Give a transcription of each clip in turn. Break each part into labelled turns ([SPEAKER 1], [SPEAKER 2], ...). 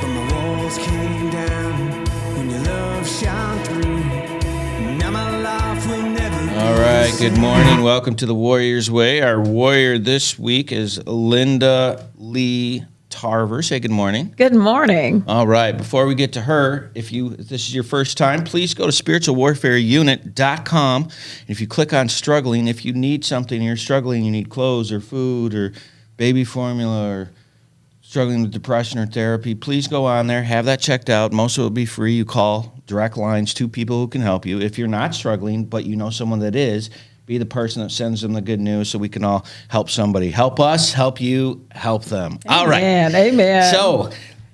[SPEAKER 1] but my walls came down when your love shone through. Now my life will never be
[SPEAKER 2] All right, good morning. Welcome to the Warrior's Way. Our warrior this week is Linda Lee Tarver. Say good morning.
[SPEAKER 3] Good morning.
[SPEAKER 2] All right, before we get to her, if this is your first time, please go to spiritualwarfareunit.com. And if you click on struggling, if you need something, you're struggling, you need clothes or food or baby formula or struggling with depression or therapy, please go on there, have that checked out. Most of it will be free. You call direct lines to people who can help you. If you're not struggling, but you know someone that is, be the person that sends them the good news so we can all help somebody. Help us, help you, help them. All right.
[SPEAKER 3] Amen.
[SPEAKER 2] So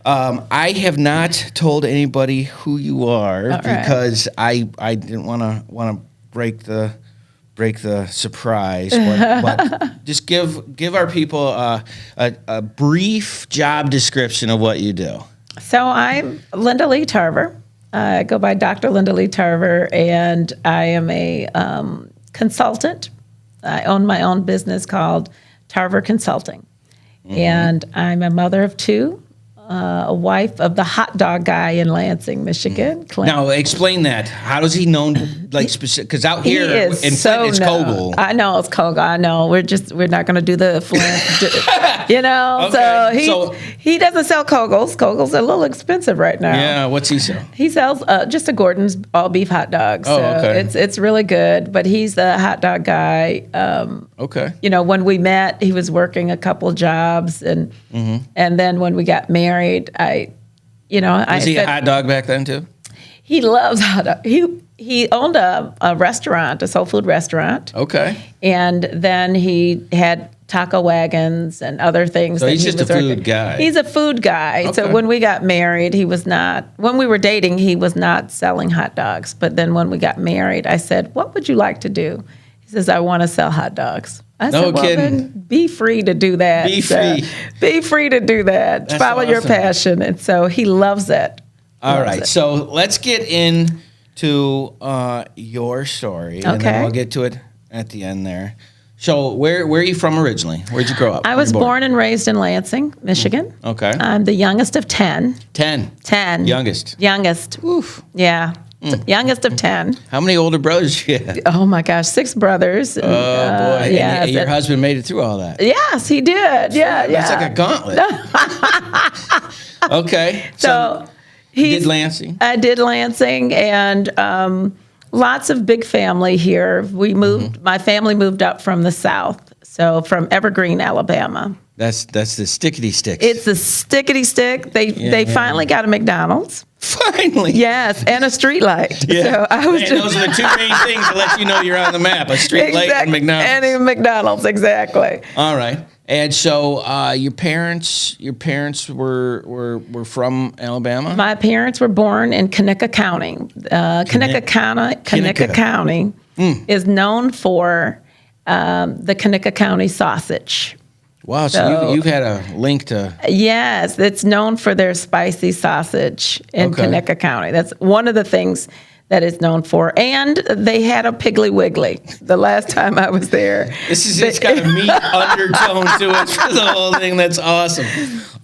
[SPEAKER 2] I have not told anybody who you are because I didn't want to break the surprise, but just give our people a brief job description of what you do.
[SPEAKER 3] So I'm Linda Lee Tarver. I go by Dr. Linda Lee Tarver, and I am a consultant. I own my own business called Tarver Consulting. Mm-hmm. And I'm a mother of two, a wife of the hot dog guy in Lansing, Michigan. Clint.
[SPEAKER 2] Now, explain that. How does he know, like, specific? Because out here in Flint, it's Kogel.
[SPEAKER 3] I know it's Kogel. I know. We're not going to do the Flint,
[SPEAKER 2] Okay.
[SPEAKER 3] So he doesn't sell Kogels. Kogels are a little expensive right now.
[SPEAKER 2] Yeah, what's he sell?
[SPEAKER 3] He sells just a Gordon's all beef hot dogs.
[SPEAKER 2] Oh, okay.
[SPEAKER 3] It's really good, but he's the hot dog guy.
[SPEAKER 2] Okay.
[SPEAKER 3] When we met, he was working a couple jobs, and then when we got married, was he a hot dog back then too? He loves hot dog. He owned a restaurant, a soul food restaurant.
[SPEAKER 2] Okay.
[SPEAKER 3] And then he had taco wagons and other things.
[SPEAKER 2] So he's just a food guy.
[SPEAKER 3] He's a food guy.
[SPEAKER 2] Okay.
[SPEAKER 3] So when we got married, he was not. When we were dating, he was not selling hot dogs. But then when we got married, I said, "What would you like to do?" He says, "I want to sell hot dogs." I said, "Well, then be free to do that.
[SPEAKER 2] Be free.
[SPEAKER 3] Be free to do that.
[SPEAKER 2] That's
[SPEAKER 3] Follow your
[SPEAKER 2] awesome.
[SPEAKER 3] passion." And so he loves it.
[SPEAKER 2] All right. So let's get into your story, and then I'll get to it at the end there. So where are you from originally? Where'd you grow up?
[SPEAKER 3] I was born and raised in Lansing, Michigan.
[SPEAKER 2] Okay.
[SPEAKER 3] I'm the youngest of 10.
[SPEAKER 2] 10.
[SPEAKER 3] Youngest.
[SPEAKER 2] Oof.
[SPEAKER 3] Yeah. Youngest of 10.
[SPEAKER 2] How many older brothers do you have?
[SPEAKER 3] Oh my gosh, 6 brothers.
[SPEAKER 2] Oh boy.
[SPEAKER 3] Yeah,
[SPEAKER 2] and your husband made it through all that.
[SPEAKER 3] Yes, he did. Yeah.
[SPEAKER 2] That's like a gauntlet. Okay.
[SPEAKER 3] So
[SPEAKER 2] he did Lansing?
[SPEAKER 3] I did Lansing, and lots of big family here. We moved. My family moved up from the south, so from Evergreen, Alabama.
[SPEAKER 2] That's the stickety sticks.
[SPEAKER 3] It's a stickety stick. They finally got a McDonald's.
[SPEAKER 2] Finally.
[SPEAKER 3] Yes, and a street light.
[SPEAKER 2] Yeah.
[SPEAKER 3] So I was
[SPEAKER 2] those are the two main things that let you know you're on the map: a street light and McDonald's.
[SPEAKER 3] And a McDonald's, exactly.
[SPEAKER 2] All right. And so your parents were from Alabama?
[SPEAKER 3] My parents were born in Kanaka County. Kanaka County is known for the Kanaka County sausage.
[SPEAKER 2] Wow, so you've had a link to...
[SPEAKER 3] Yes, it's known for their spicy sausage in Kanaka County. That's one of the things that is known for. And they had a Piggly Wiggly the last time I was there.
[SPEAKER 2] It's got a meat undertone to it for the whole thing. That's awesome.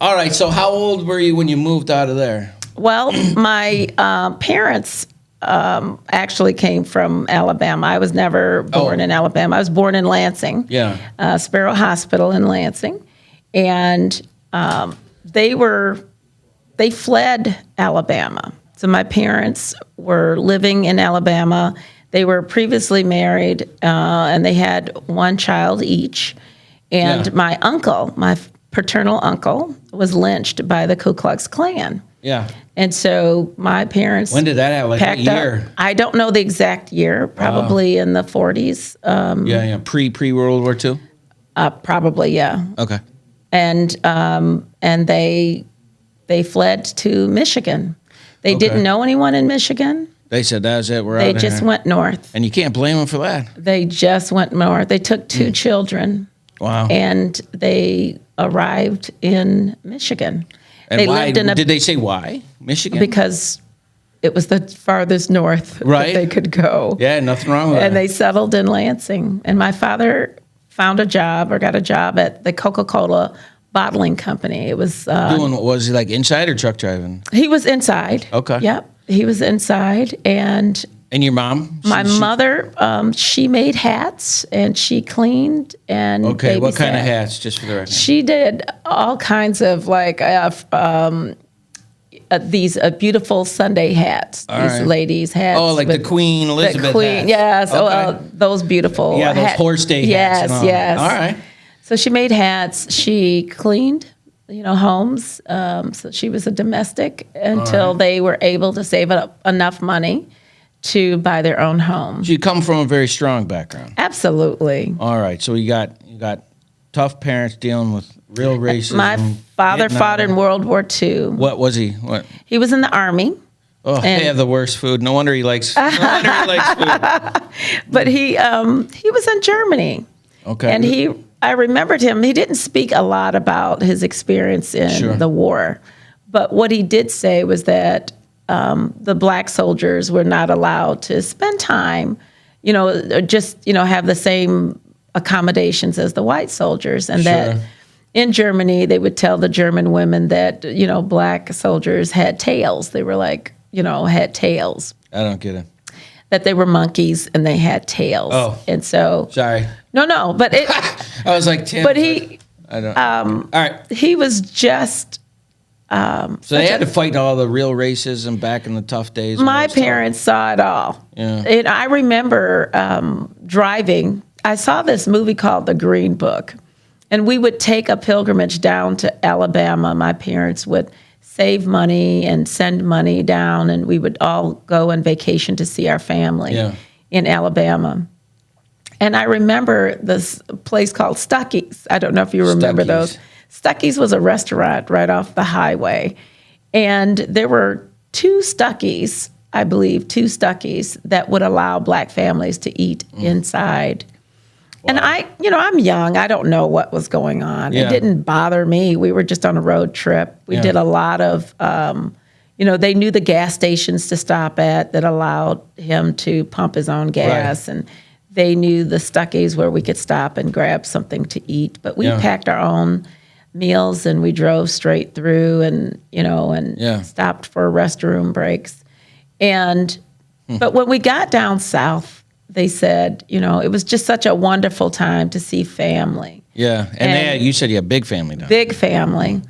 [SPEAKER 2] All right, so how old were you when you moved out of there?
[SPEAKER 3] Well, my parents actually came from Alabama. I was never born in Alabama. I was born in Lansing.
[SPEAKER 2] Yeah.
[SPEAKER 3] Sparrow Hospital in Lansing. And they fled Alabama. So my parents were living in Alabama. They were previously married, and they had one child each. And my uncle, my paternal uncle, was lynched by the Ku Klux Klan.
[SPEAKER 2] Yeah.
[SPEAKER 3] And so my parents...
[SPEAKER 2] When did that happen? Like what year?
[SPEAKER 3] I don't know the exact year. Probably in the 40s.
[SPEAKER 2] Pre-World War II?
[SPEAKER 3] Probably, yeah.
[SPEAKER 2] Okay.
[SPEAKER 3] And they fled to Michigan. They didn't know anyone in Michigan.
[SPEAKER 2] They said, that's it, we're out
[SPEAKER 3] They
[SPEAKER 2] of
[SPEAKER 3] just
[SPEAKER 2] here.
[SPEAKER 3] went north.
[SPEAKER 2] And you can't blame them for that.
[SPEAKER 3] They just went north. They took 2 children.
[SPEAKER 2] Wow.
[SPEAKER 3] And they arrived in Michigan.
[SPEAKER 2] And
[SPEAKER 3] they
[SPEAKER 2] why?
[SPEAKER 3] lived in
[SPEAKER 2] Did they say why? Michigan?
[SPEAKER 3] Because it was the farthest north that they could go.
[SPEAKER 2] Yeah, nothing wrong with that.
[SPEAKER 3] And they settled in Lansing. And my father got a job at the Coca-Cola bottling company. It was
[SPEAKER 2] Doing what was he like inside or truck driving?
[SPEAKER 3] he was inside.
[SPEAKER 2] Okay.
[SPEAKER 3] Yep, he was inside, and
[SPEAKER 2] And your mom?
[SPEAKER 3] my mother, she made hats and she cleaned and
[SPEAKER 2] Okay, what kind of
[SPEAKER 3] babysat.
[SPEAKER 2] hats, just for the record?
[SPEAKER 3] She did all kinds of like these beautiful Sunday hats.
[SPEAKER 2] All
[SPEAKER 3] These
[SPEAKER 2] right.
[SPEAKER 3] ladies' hats.
[SPEAKER 2] Oh, like the Queen Elizabeth
[SPEAKER 3] The Queen,
[SPEAKER 2] hats.
[SPEAKER 3] yes.
[SPEAKER 2] Okay.
[SPEAKER 3] Those beautiful.
[SPEAKER 2] Yeah, those horse day hats.
[SPEAKER 3] Yes,
[SPEAKER 2] and all.
[SPEAKER 3] yes.
[SPEAKER 2] All right.
[SPEAKER 3] So she made hats. She cleaned, homes. So she was a domestic until they were able to save up enough money to buy their own home.
[SPEAKER 2] So you come from a very strong background.
[SPEAKER 3] Absolutely.
[SPEAKER 2] All right. So you got tough parents dealing with real racism.
[SPEAKER 3] My father
[SPEAKER 2] Vietnam.
[SPEAKER 3] fought in World War II.
[SPEAKER 2] What was he? What?
[SPEAKER 3] He was in the Army.
[SPEAKER 2] Oh, they have the worst food. No wonder he likes. No wonder he likes food.
[SPEAKER 3] But he was in Germany.
[SPEAKER 2] Okay.
[SPEAKER 3] And I remembered him. He didn't speak a lot about his experience in
[SPEAKER 2] Sure.
[SPEAKER 3] the war. But what he did say was that the black soldiers were not allowed to spend time, or just, have the same accommodations as the white soldiers. And that
[SPEAKER 2] Sure.
[SPEAKER 3] in Germany, they would tell the German women that, black soldiers had tails. They were like, had tails.
[SPEAKER 2] I don't get it.
[SPEAKER 3] That they were monkeys and they had tails.
[SPEAKER 2] Oh.
[SPEAKER 3] And so,
[SPEAKER 2] Sorry.
[SPEAKER 3] no, but it,
[SPEAKER 2] I was like, Tim.
[SPEAKER 3] but he,
[SPEAKER 2] I don't. All right.
[SPEAKER 3] he was just,
[SPEAKER 2] So they had to fight all the real racism back in the tough days. when
[SPEAKER 3] my
[SPEAKER 2] it was tough.
[SPEAKER 3] parents saw it all.
[SPEAKER 2] Yeah.
[SPEAKER 3] And I remember driving. I saw this movie called The Green Book. And we would take a pilgrimage down to Alabama. My parents would save money and send money down, and we would all go on vacation to see our family
[SPEAKER 2] Yeah.
[SPEAKER 3] in Alabama. And I remember this place called Stuckey's. I don't know if you remember
[SPEAKER 2] Stuckey's.
[SPEAKER 3] those. Stuckey's was a restaurant right off the highway. And there were two Stuckey's that would allow black families to eat inside. And I'm young. I don't know what was going on.
[SPEAKER 2] Yeah.
[SPEAKER 3] It didn't bother me. We were just on a road trip. We
[SPEAKER 2] Yeah.
[SPEAKER 3] did a lot of, they knew the gas stations to stop at that allowed him to pump his own gas.
[SPEAKER 2] Right.
[SPEAKER 3] And they knew the Stuckey's where we could stop and grab something to eat. But we
[SPEAKER 2] Yeah.
[SPEAKER 3] packed our own meals and we drove straight through and
[SPEAKER 2] Yeah.
[SPEAKER 3] stopped for restroom breaks. And, but when we got down south, they said, it was just such a wonderful time to see family,
[SPEAKER 2] Yeah. And you said you had a big family down.
[SPEAKER 3] big family.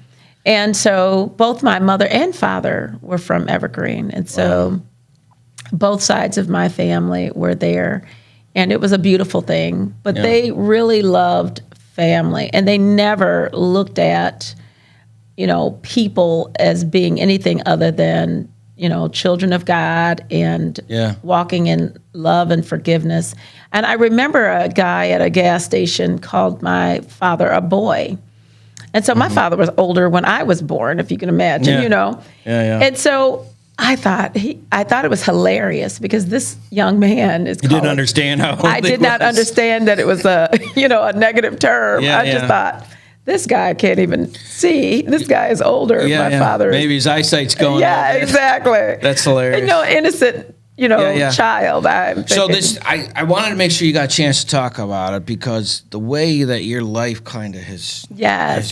[SPEAKER 3] And so both my mother and father were from Evergreen. And so both sides of my family were there. And it was a beautiful thing. But they really loved family. And they never looked at, people as being anything other than, children of God and walking in love and forgiveness. And I remember a guy at a gas station called my father a boy. And so my father was older when I was born, if you can imagine,
[SPEAKER 2] Yeah, yeah.
[SPEAKER 3] And so I thought it was hilarious because this young man is
[SPEAKER 2] You didn't understand how old
[SPEAKER 3] I
[SPEAKER 2] he
[SPEAKER 3] did not
[SPEAKER 2] was.
[SPEAKER 3] understand that it was a negative term.
[SPEAKER 2] Yeah,
[SPEAKER 3] I just
[SPEAKER 2] yeah.
[SPEAKER 3] thought, this guy can't even see. This guy is older.
[SPEAKER 2] Yeah,
[SPEAKER 3] my
[SPEAKER 2] yeah.
[SPEAKER 3] father is.
[SPEAKER 2] Maybe his eyesight's going.
[SPEAKER 3] Yeah,
[SPEAKER 2] up.
[SPEAKER 3] exactly.
[SPEAKER 2] That's hilarious.
[SPEAKER 3] Innocent,
[SPEAKER 2] yeah.
[SPEAKER 3] child.
[SPEAKER 2] So I wanted to make sure you got a chance to talk about it because the way that your life kind of has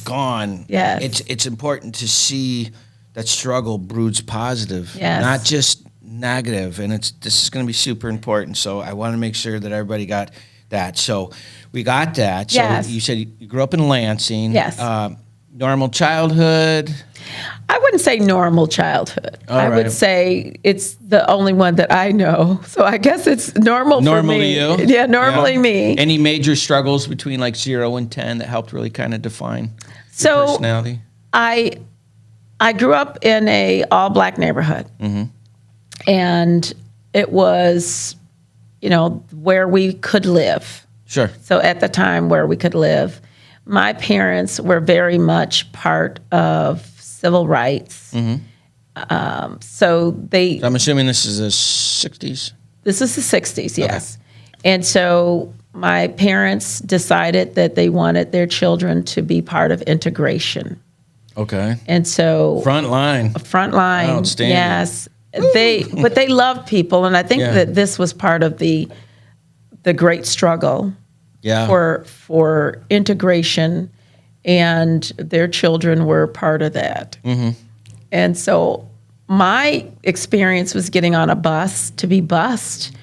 [SPEAKER 2] gone.
[SPEAKER 3] Yes.
[SPEAKER 2] It's important to see that struggle broods positive,
[SPEAKER 3] Yes.
[SPEAKER 2] not just negative. And this is going to be super important. So I want to make sure that everybody got that. So we got that. So
[SPEAKER 3] Yes.
[SPEAKER 2] you said you grew up in Lansing.
[SPEAKER 3] Yes.
[SPEAKER 2] Normal childhood.
[SPEAKER 3] I wouldn't say normal childhood. I
[SPEAKER 2] right.
[SPEAKER 3] would say it's the only one that I know. So I guess it's normal for me.
[SPEAKER 2] you?
[SPEAKER 3] Yeah, normally me.
[SPEAKER 2] Any major struggles between like 0 and 10 that helped really kind of define your
[SPEAKER 3] So
[SPEAKER 2] personality?
[SPEAKER 3] I grew up in a all black neighborhood, and it was, where we could live.
[SPEAKER 2] Sure.
[SPEAKER 3] So at the time where we could live, my parents were very much part of civil rights. So
[SPEAKER 2] I'm assuming this is the 60s.
[SPEAKER 3] this is the 60s, yes. And so my parents decided that they wanted their children to be part of integration.
[SPEAKER 2] Okay.
[SPEAKER 3] And so
[SPEAKER 2] Front line.
[SPEAKER 3] front line,
[SPEAKER 2] Outstanding.
[SPEAKER 3] yes. But they loved people, and I think
[SPEAKER 2] Yeah.
[SPEAKER 3] that this was part of the great struggle
[SPEAKER 2] Yeah.
[SPEAKER 3] for integration and their children were part of that. And so my experience was getting on a bus to be bused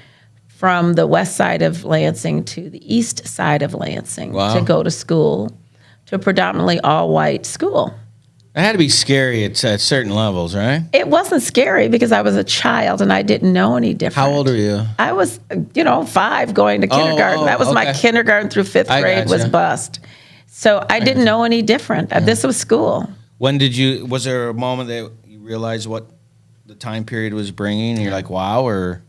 [SPEAKER 3] from the west side of Lansing to the east side of Lansing to go to school, to a predominantly all-white school.
[SPEAKER 2] It had to be scary at certain levels, right?
[SPEAKER 3] It wasn't scary because I was a child and I didn't know any different.
[SPEAKER 2] How old are you?
[SPEAKER 3] I was, 5 going to kindergarten. That was my kindergarten through 5th grade was bused. So I didn't know any different. This was school.
[SPEAKER 2] When was there a moment that you realized what the time period was bringing and you're like, wow, or?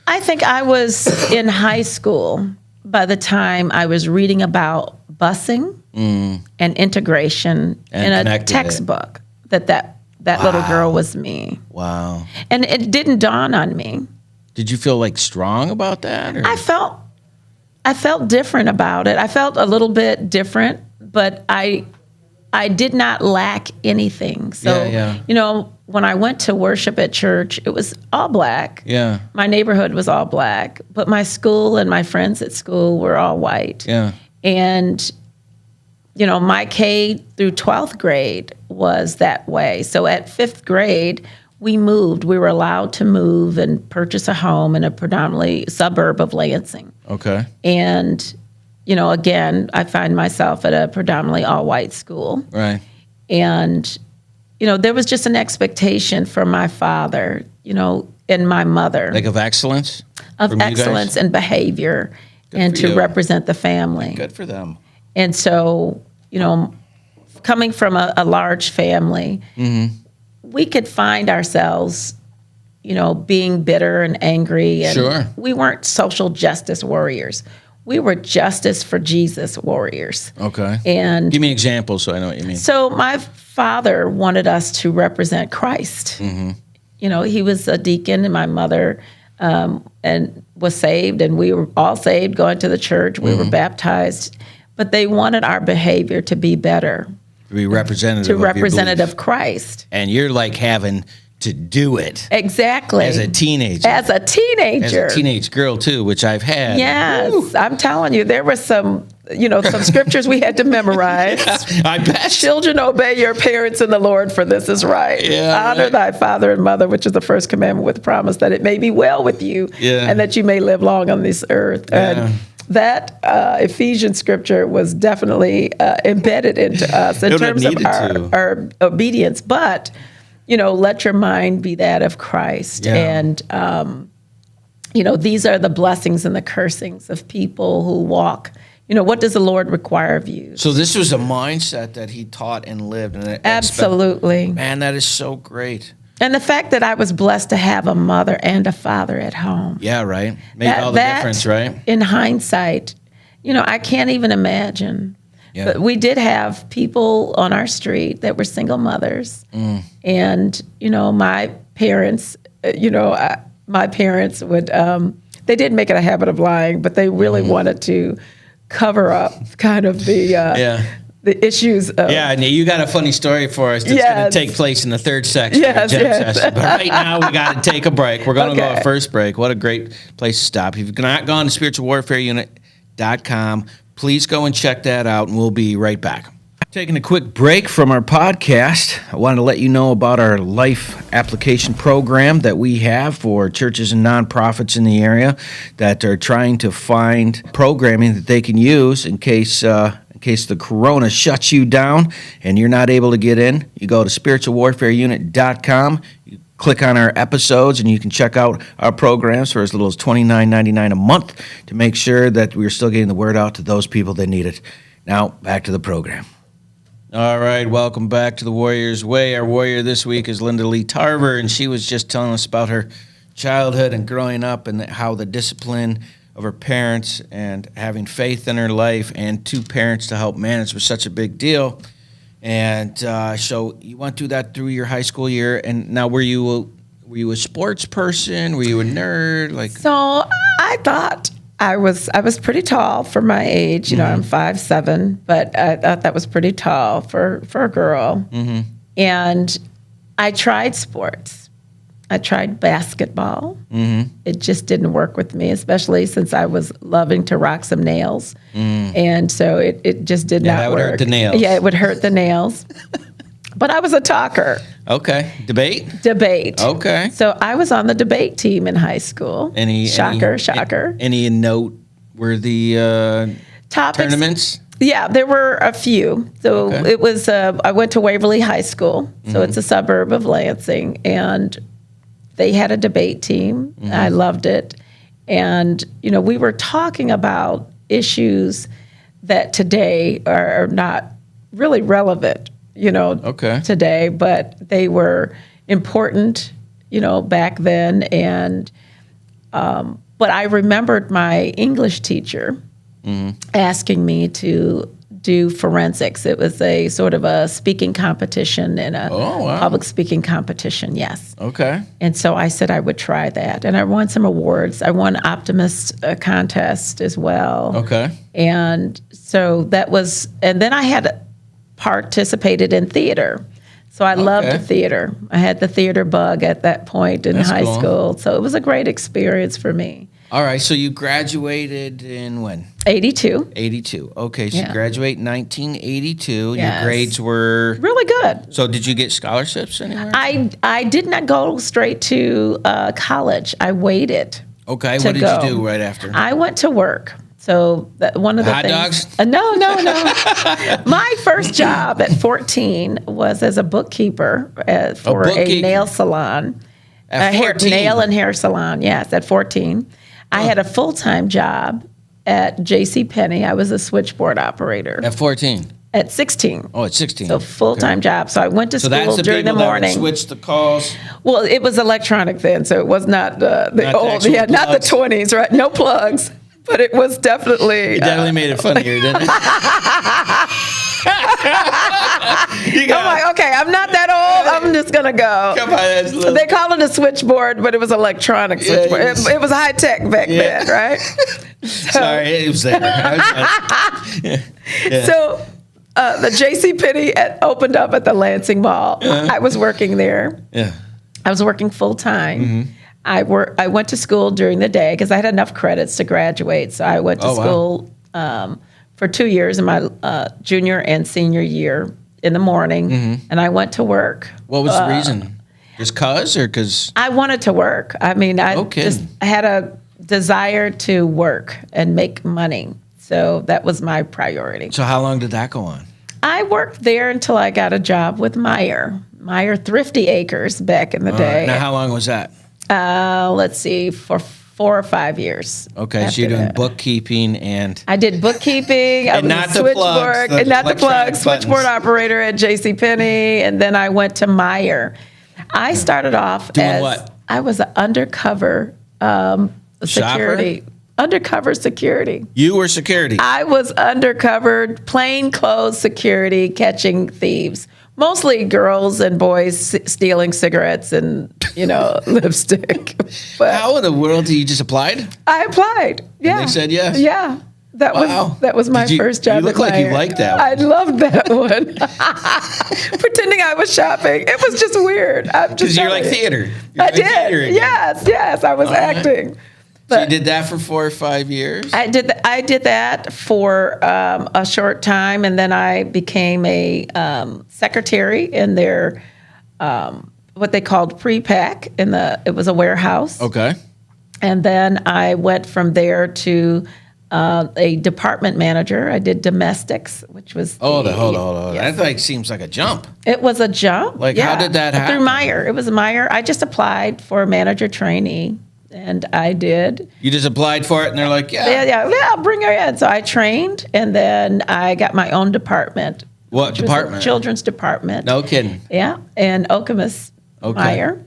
[SPEAKER 3] I think I was in high school by the time I was reading about busing and integration in a textbook that little girl was me.
[SPEAKER 2] Wow.
[SPEAKER 3] And it didn't dawn on me.
[SPEAKER 2] Did you feel like strong about that? Or?
[SPEAKER 3] I felt different about it. I felt a little bit different, but I did not lack anything. So, when I went to worship at church, it was all black.
[SPEAKER 2] Yeah.
[SPEAKER 3] My neighborhood was all black, but my school and my friends at school were all white.
[SPEAKER 2] Yeah.
[SPEAKER 3] And, my K through 12th grade was that way. So at 5th grade, we moved. We were allowed to move and purchase a home in a predominantly suburb of Lansing.
[SPEAKER 2] Okay.
[SPEAKER 3] And, again, I find myself at a predominantly all-white school.
[SPEAKER 2] Right.
[SPEAKER 3] And, there was just an expectation from my father, and my mother.
[SPEAKER 2] Like of excellence?
[SPEAKER 3] Of excellence and behavior and to represent the family.
[SPEAKER 2] Good for them.
[SPEAKER 3] And so, coming from a large family, we could find ourselves, being bitter and angry. And we weren't social justice warriors. We were justice for Jesus warriors.
[SPEAKER 2] Okay.
[SPEAKER 3] And
[SPEAKER 2] give me examples so I know what you mean.
[SPEAKER 3] So my father wanted us to represent Christ. He was a deacon, and my mother and was saved, and we were all saved, going to the church. We were baptized, but they wanted our behavior to be better.
[SPEAKER 2] To be representative
[SPEAKER 3] of Christ.
[SPEAKER 2] And you're like having to do it.
[SPEAKER 3] Exactly.
[SPEAKER 2] As a teenager.
[SPEAKER 3] As a teenage
[SPEAKER 2] girl, too, which I've had.
[SPEAKER 3] Yes. Woo. I'm telling you, there were some scriptures we had to memorize.
[SPEAKER 2] I bet.
[SPEAKER 3] Children, obey your parents in the Lord, for this is right.
[SPEAKER 2] Yeah,
[SPEAKER 3] honor thy father and mother, which is the first commandment, with promise that it may be well with you and that you may live long on this earth.
[SPEAKER 2] Yeah.
[SPEAKER 3] And that Ephesians scripture was definitely embedded into us in terms of our obedience. But, let your mind be that of Christ.
[SPEAKER 2] Yeah.
[SPEAKER 3] And, these are the blessings and the cursings of people who walk. What does the Lord require of you?
[SPEAKER 2] So this was a mindset that he taught and lived. And
[SPEAKER 3] absolutely.
[SPEAKER 2] Man, that is so great.
[SPEAKER 3] And the fact that I was blessed to have a mother and a father at home.
[SPEAKER 2] Yeah, right. Made all the difference, right?
[SPEAKER 3] In hindsight, I can't even imagine. Yeah. But we did have people on our street that were single mothers. And, my parents, my parents would, they didn't make it a habit of lying, but they really wanted to cover up kind of the issues.
[SPEAKER 2] And you got a funny story for us that's going to take place in the third section.
[SPEAKER 3] Yes.
[SPEAKER 2] Session. But right now, we got to take a break. We're going to go a first break. What a great place to stop. If you've not gone to spiritualwarfareunit.com, please go and check that out, and we'll be right back. Taking a quick break from our podcast, I wanted to let you know about our life application program that we have for churches and nonprofits in the area that are trying to find programming that they can use in case the corona shuts you down and you're not able to get in. You go to spiritualwarfareunit.com, you click on our episodes, and you can check out our programs for as little as $29.99 a month to make sure that we're still getting the word out to those people that need it. Now, back to the program. All right, welcome back to the Warrior's Way. Our warrior this week is Linda Lee Tarver, and she was just telling us about her childhood and growing up and how the discipline of her parents and having faith in her life and two parents to help manage was such a big deal. And so you went through that through your high school year. And now, were you a sports person? Were you a nerd?
[SPEAKER 3] So I thought I was pretty tall for my age. I'm 5'7", but I thought that was pretty tall for a girl. And I tried sports. I tried basketball. It just didn't work with me, especially since I was loving to rock some nails. And so it just did not
[SPEAKER 2] that would
[SPEAKER 3] work.
[SPEAKER 2] hurt the nails.
[SPEAKER 3] Yeah, it would hurt the nails. But I was a talker.
[SPEAKER 2] Okay. Debate?
[SPEAKER 3] Debate.
[SPEAKER 2] Okay.
[SPEAKER 3] So I was on the debate team in high school. Shocker.
[SPEAKER 2] Any noteworthy
[SPEAKER 3] Topics.
[SPEAKER 2] tournaments?
[SPEAKER 3] Yeah, there were a few. So
[SPEAKER 2] Okay.
[SPEAKER 3] it was, I went to Waverly High School. So it's a suburb of Lansing. And they had a debate team. I loved it. And, we were talking about issues that today are not really relevant,
[SPEAKER 2] Okay.
[SPEAKER 3] today, but they were important, back then. And, but I remembered my English teacher asking me to do forensics. It was a sort of a speaking competition and a public speaking competition, yes.
[SPEAKER 2] Okay.
[SPEAKER 3] And so I said I would try that. And I won some awards. I won Optimist contest as well.
[SPEAKER 2] Okay.
[SPEAKER 3] And so that was, and then I had participated in theater. So I loved theater. I had the theater bug at that point in high school. So it was a great experience for me.
[SPEAKER 2] All right. So you graduated in when?
[SPEAKER 3] 82.
[SPEAKER 2] 82. Okay. So you
[SPEAKER 3] Yeah.
[SPEAKER 2] graduate in 1982.
[SPEAKER 3] Yes.
[SPEAKER 2] Your grades were.
[SPEAKER 3] Really good.
[SPEAKER 2] So did you get scholarships anywhere?
[SPEAKER 3] I did not go straight to college. I waited.
[SPEAKER 2] Okay.
[SPEAKER 3] to
[SPEAKER 2] What did
[SPEAKER 3] go.
[SPEAKER 2] you do right after?
[SPEAKER 3] I went to work. So one of the
[SPEAKER 2] Hot
[SPEAKER 3] things.
[SPEAKER 2] dogs?
[SPEAKER 3] No. My first job at 14 was as a bookkeeper for a
[SPEAKER 2] bookkeeper.
[SPEAKER 3] nail salon.
[SPEAKER 2] At
[SPEAKER 3] A
[SPEAKER 2] 14?
[SPEAKER 3] nail and hair salon, yes, at 14. I had a full-time job at J.C. Penney. I was a switchboard operator.
[SPEAKER 2] At 14.
[SPEAKER 3] At 16.
[SPEAKER 2] Oh, at 16.
[SPEAKER 3] So full-time job. So I went to
[SPEAKER 2] So that's
[SPEAKER 3] school
[SPEAKER 2] the
[SPEAKER 3] during the
[SPEAKER 2] people that
[SPEAKER 3] morning.
[SPEAKER 2] would switch the calls.
[SPEAKER 3] Well, it was electronic then, so it was not the
[SPEAKER 2] the
[SPEAKER 3] old,
[SPEAKER 2] actual
[SPEAKER 3] not the
[SPEAKER 2] plugs.
[SPEAKER 3] 20s, right? No plugs, but it was definitely.
[SPEAKER 2] You definitely made it funnier, didn't it? You
[SPEAKER 3] I'm like, okay, I'm not that old. I'm just gonna go.
[SPEAKER 2] Come on, that's little.
[SPEAKER 3] They call it a switchboard, but it was electronic
[SPEAKER 2] Yeah,
[SPEAKER 3] switchboard.
[SPEAKER 2] yes.
[SPEAKER 3] It was high tech back
[SPEAKER 2] Yeah.
[SPEAKER 3] then, right?
[SPEAKER 2] Sorry, it was there. Yeah.
[SPEAKER 3] So the J.C. Penney opened up at the Lansing Mall. I was working there.
[SPEAKER 2] Yeah.
[SPEAKER 3] I was working full time. I went to school during the day because I had enough credits to graduate. So I went to school for 2 years in my junior and senior year in the morning, and I went to work.
[SPEAKER 2] What was the reason? Just cause or because?
[SPEAKER 3] I wanted to work. I mean, I had a desire to work and make money. So that was my priority.
[SPEAKER 2] So how long did that go on?
[SPEAKER 3] I worked there until I got a job with Meyer Thrifty Acres back in the day.
[SPEAKER 2] Now, how long was that?
[SPEAKER 3] Let's see, for 4 or 5 years.
[SPEAKER 2] Okay, so you're doing bookkeeping and.
[SPEAKER 3] I did bookkeeping. I
[SPEAKER 2] And
[SPEAKER 3] was
[SPEAKER 2] not
[SPEAKER 3] a
[SPEAKER 2] the plugs,
[SPEAKER 3] switchboard,
[SPEAKER 2] the
[SPEAKER 3] and not the
[SPEAKER 2] electronic
[SPEAKER 3] plugs, switchboard
[SPEAKER 2] buttons.
[SPEAKER 3] operator at J.C. Penney, and then I went to Meyer. I started off
[SPEAKER 2] Doing
[SPEAKER 3] as
[SPEAKER 2] what?
[SPEAKER 3] I was an undercover security. Undercover security.
[SPEAKER 2] You were security.
[SPEAKER 3] I was undercover, plain clothes security, catching thieves. Mostly girls and boys stealing cigarettes and, lipstick. But
[SPEAKER 2] How in the world did you just applied?
[SPEAKER 3] I applied. Yeah.
[SPEAKER 2] they said yes?
[SPEAKER 3] Yeah. That
[SPEAKER 2] Wow.
[SPEAKER 3] was my
[SPEAKER 2] Did you-
[SPEAKER 3] first job.
[SPEAKER 2] you look
[SPEAKER 3] at
[SPEAKER 2] like you
[SPEAKER 3] Meyer.
[SPEAKER 2] liked that
[SPEAKER 3] I
[SPEAKER 2] one.
[SPEAKER 3] loved that one. Pretending I was shopping. It was just weird.
[SPEAKER 2] Because you're like theater. You're
[SPEAKER 3] I
[SPEAKER 2] like theater
[SPEAKER 3] did.
[SPEAKER 2] again.
[SPEAKER 3] Yes. I was acting.
[SPEAKER 2] So you
[SPEAKER 3] But-
[SPEAKER 2] did that for 4 or 5 years?
[SPEAKER 3] I did that for a short time, and then I became a secretary in their what they called pre-pack it was a warehouse.
[SPEAKER 2] Okay.
[SPEAKER 3] And then I went from there to a department manager. I did domestics, which was
[SPEAKER 2] Hold on.
[SPEAKER 3] Yes.
[SPEAKER 2] That seems like a jump.
[SPEAKER 3] It was a jump.
[SPEAKER 2] Like, how did that happen?
[SPEAKER 3] Through Meyer. It was Meyer. I just applied for a manager trainee, and I did.
[SPEAKER 2] You just applied for it and they're like, yeah.
[SPEAKER 3] Bring her in. So I trained, and then I got my own department.
[SPEAKER 2] What
[SPEAKER 3] which was a
[SPEAKER 2] department?
[SPEAKER 3] children's department.
[SPEAKER 2] No kidding.
[SPEAKER 3] Yeah, in Okemos,
[SPEAKER 2] Okay.
[SPEAKER 3] Meyer.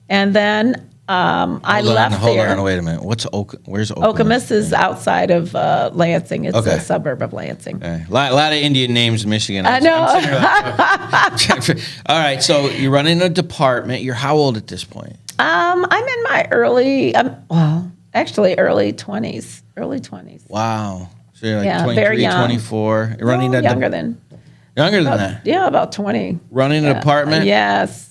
[SPEAKER 3] And then I left
[SPEAKER 2] Hold
[SPEAKER 3] there.
[SPEAKER 2] on, wait a minute. Where's Okemos?
[SPEAKER 3] Okemos is outside of Lansing. It's
[SPEAKER 2] Okay.
[SPEAKER 3] a suburb of Lansing.
[SPEAKER 2] Okay. A lot of Indian names in Michigan.
[SPEAKER 3] I know.
[SPEAKER 2] I'm sitting here like, all right, so you're running a department. You're how old at this point?
[SPEAKER 3] I'm in my early 20s. Early 20s.
[SPEAKER 2] Wow. So you're like
[SPEAKER 3] Yeah,
[SPEAKER 2] 23,
[SPEAKER 3] very young.
[SPEAKER 2] 24. You're running
[SPEAKER 3] Younger than
[SPEAKER 2] Younger than that.
[SPEAKER 3] Yeah, about 20.
[SPEAKER 2] Running an apartment?
[SPEAKER 3] Yes.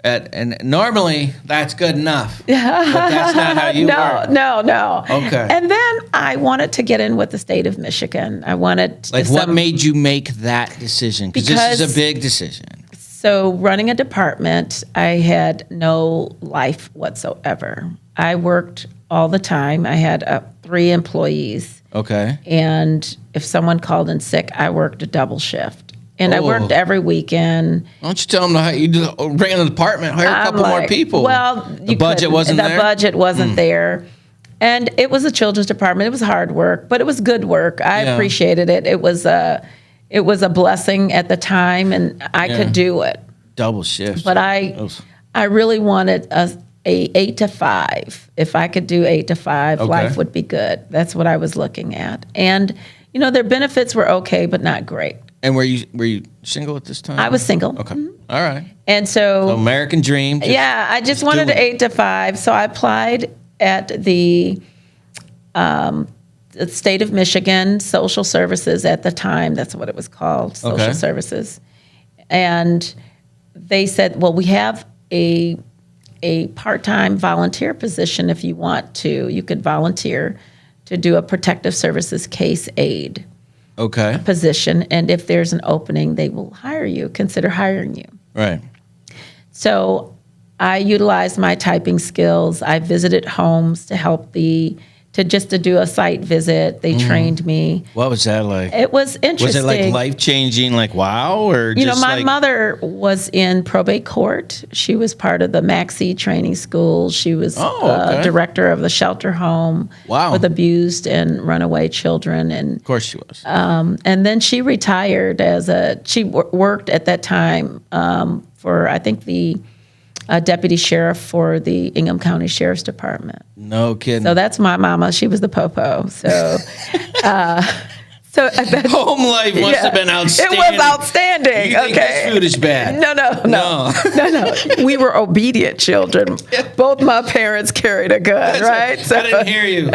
[SPEAKER 2] And normally that's good enough. But that's not how you work.
[SPEAKER 3] No.
[SPEAKER 2] Okay.
[SPEAKER 3] And then I wanted to get in with the state of Michigan. I wanted
[SPEAKER 2] Like, what made you make that decision? Because this is a big decision.
[SPEAKER 3] So running a department, I had no life whatsoever. I worked all the time. I had 3 employees.
[SPEAKER 2] Okay.
[SPEAKER 3] And if someone called in sick, I worked a double shift. And I worked every weekend.
[SPEAKER 2] Why don't you tell them you just ran the department, hire a couple more people?
[SPEAKER 3] Well,
[SPEAKER 2] the budget wasn't there.
[SPEAKER 3] The budget wasn't there. And it was a children's department. It was hard work, but it was good work. I appreciated it. It was a blessing at the time, and I could do it.
[SPEAKER 2] Double shift.
[SPEAKER 3] But I really wanted a 8 to 5. If I could do 8 to 5, life would be good. That's what I was looking at. And their benefits were okay, but not great.
[SPEAKER 2] And were you single at this time?
[SPEAKER 3] I was single.
[SPEAKER 2] Okay. All right.
[SPEAKER 3] And so
[SPEAKER 2] American dream.
[SPEAKER 3] I just wanted an 8 to 5. So I applied at the state of Michigan Social Services at the time. That's what it was called, Social Services. And they said, well, we have a part-time volunteer position if you want to. You could volunteer to do a protective services case aide position. And if there's an opening, they will consider hiring you.
[SPEAKER 2] Right.
[SPEAKER 3] So I utilized my typing skills. I visited homes to help to do a site visit. They trained me.
[SPEAKER 2] What was that like?
[SPEAKER 3] It was interesting.
[SPEAKER 2] Was it like life-changing, like wow? Or just
[SPEAKER 3] my mother was in probate court. She was part of the Maxie training school. She was director of the shelter home with abused and runaway children. And
[SPEAKER 2] of course she was.
[SPEAKER 3] And then she retired she worked at that time for, I think, the deputy sheriff for the Ingham County Sheriff's Department.
[SPEAKER 2] No kidding.
[SPEAKER 3] So that's my mama. She was the popo. So,
[SPEAKER 2] home life must have been outstanding.
[SPEAKER 3] It was outstanding.
[SPEAKER 2] You think this food is bad?
[SPEAKER 3] No. We were obedient children. Both my parents carried a gun, right?
[SPEAKER 2] So, I didn't hear you.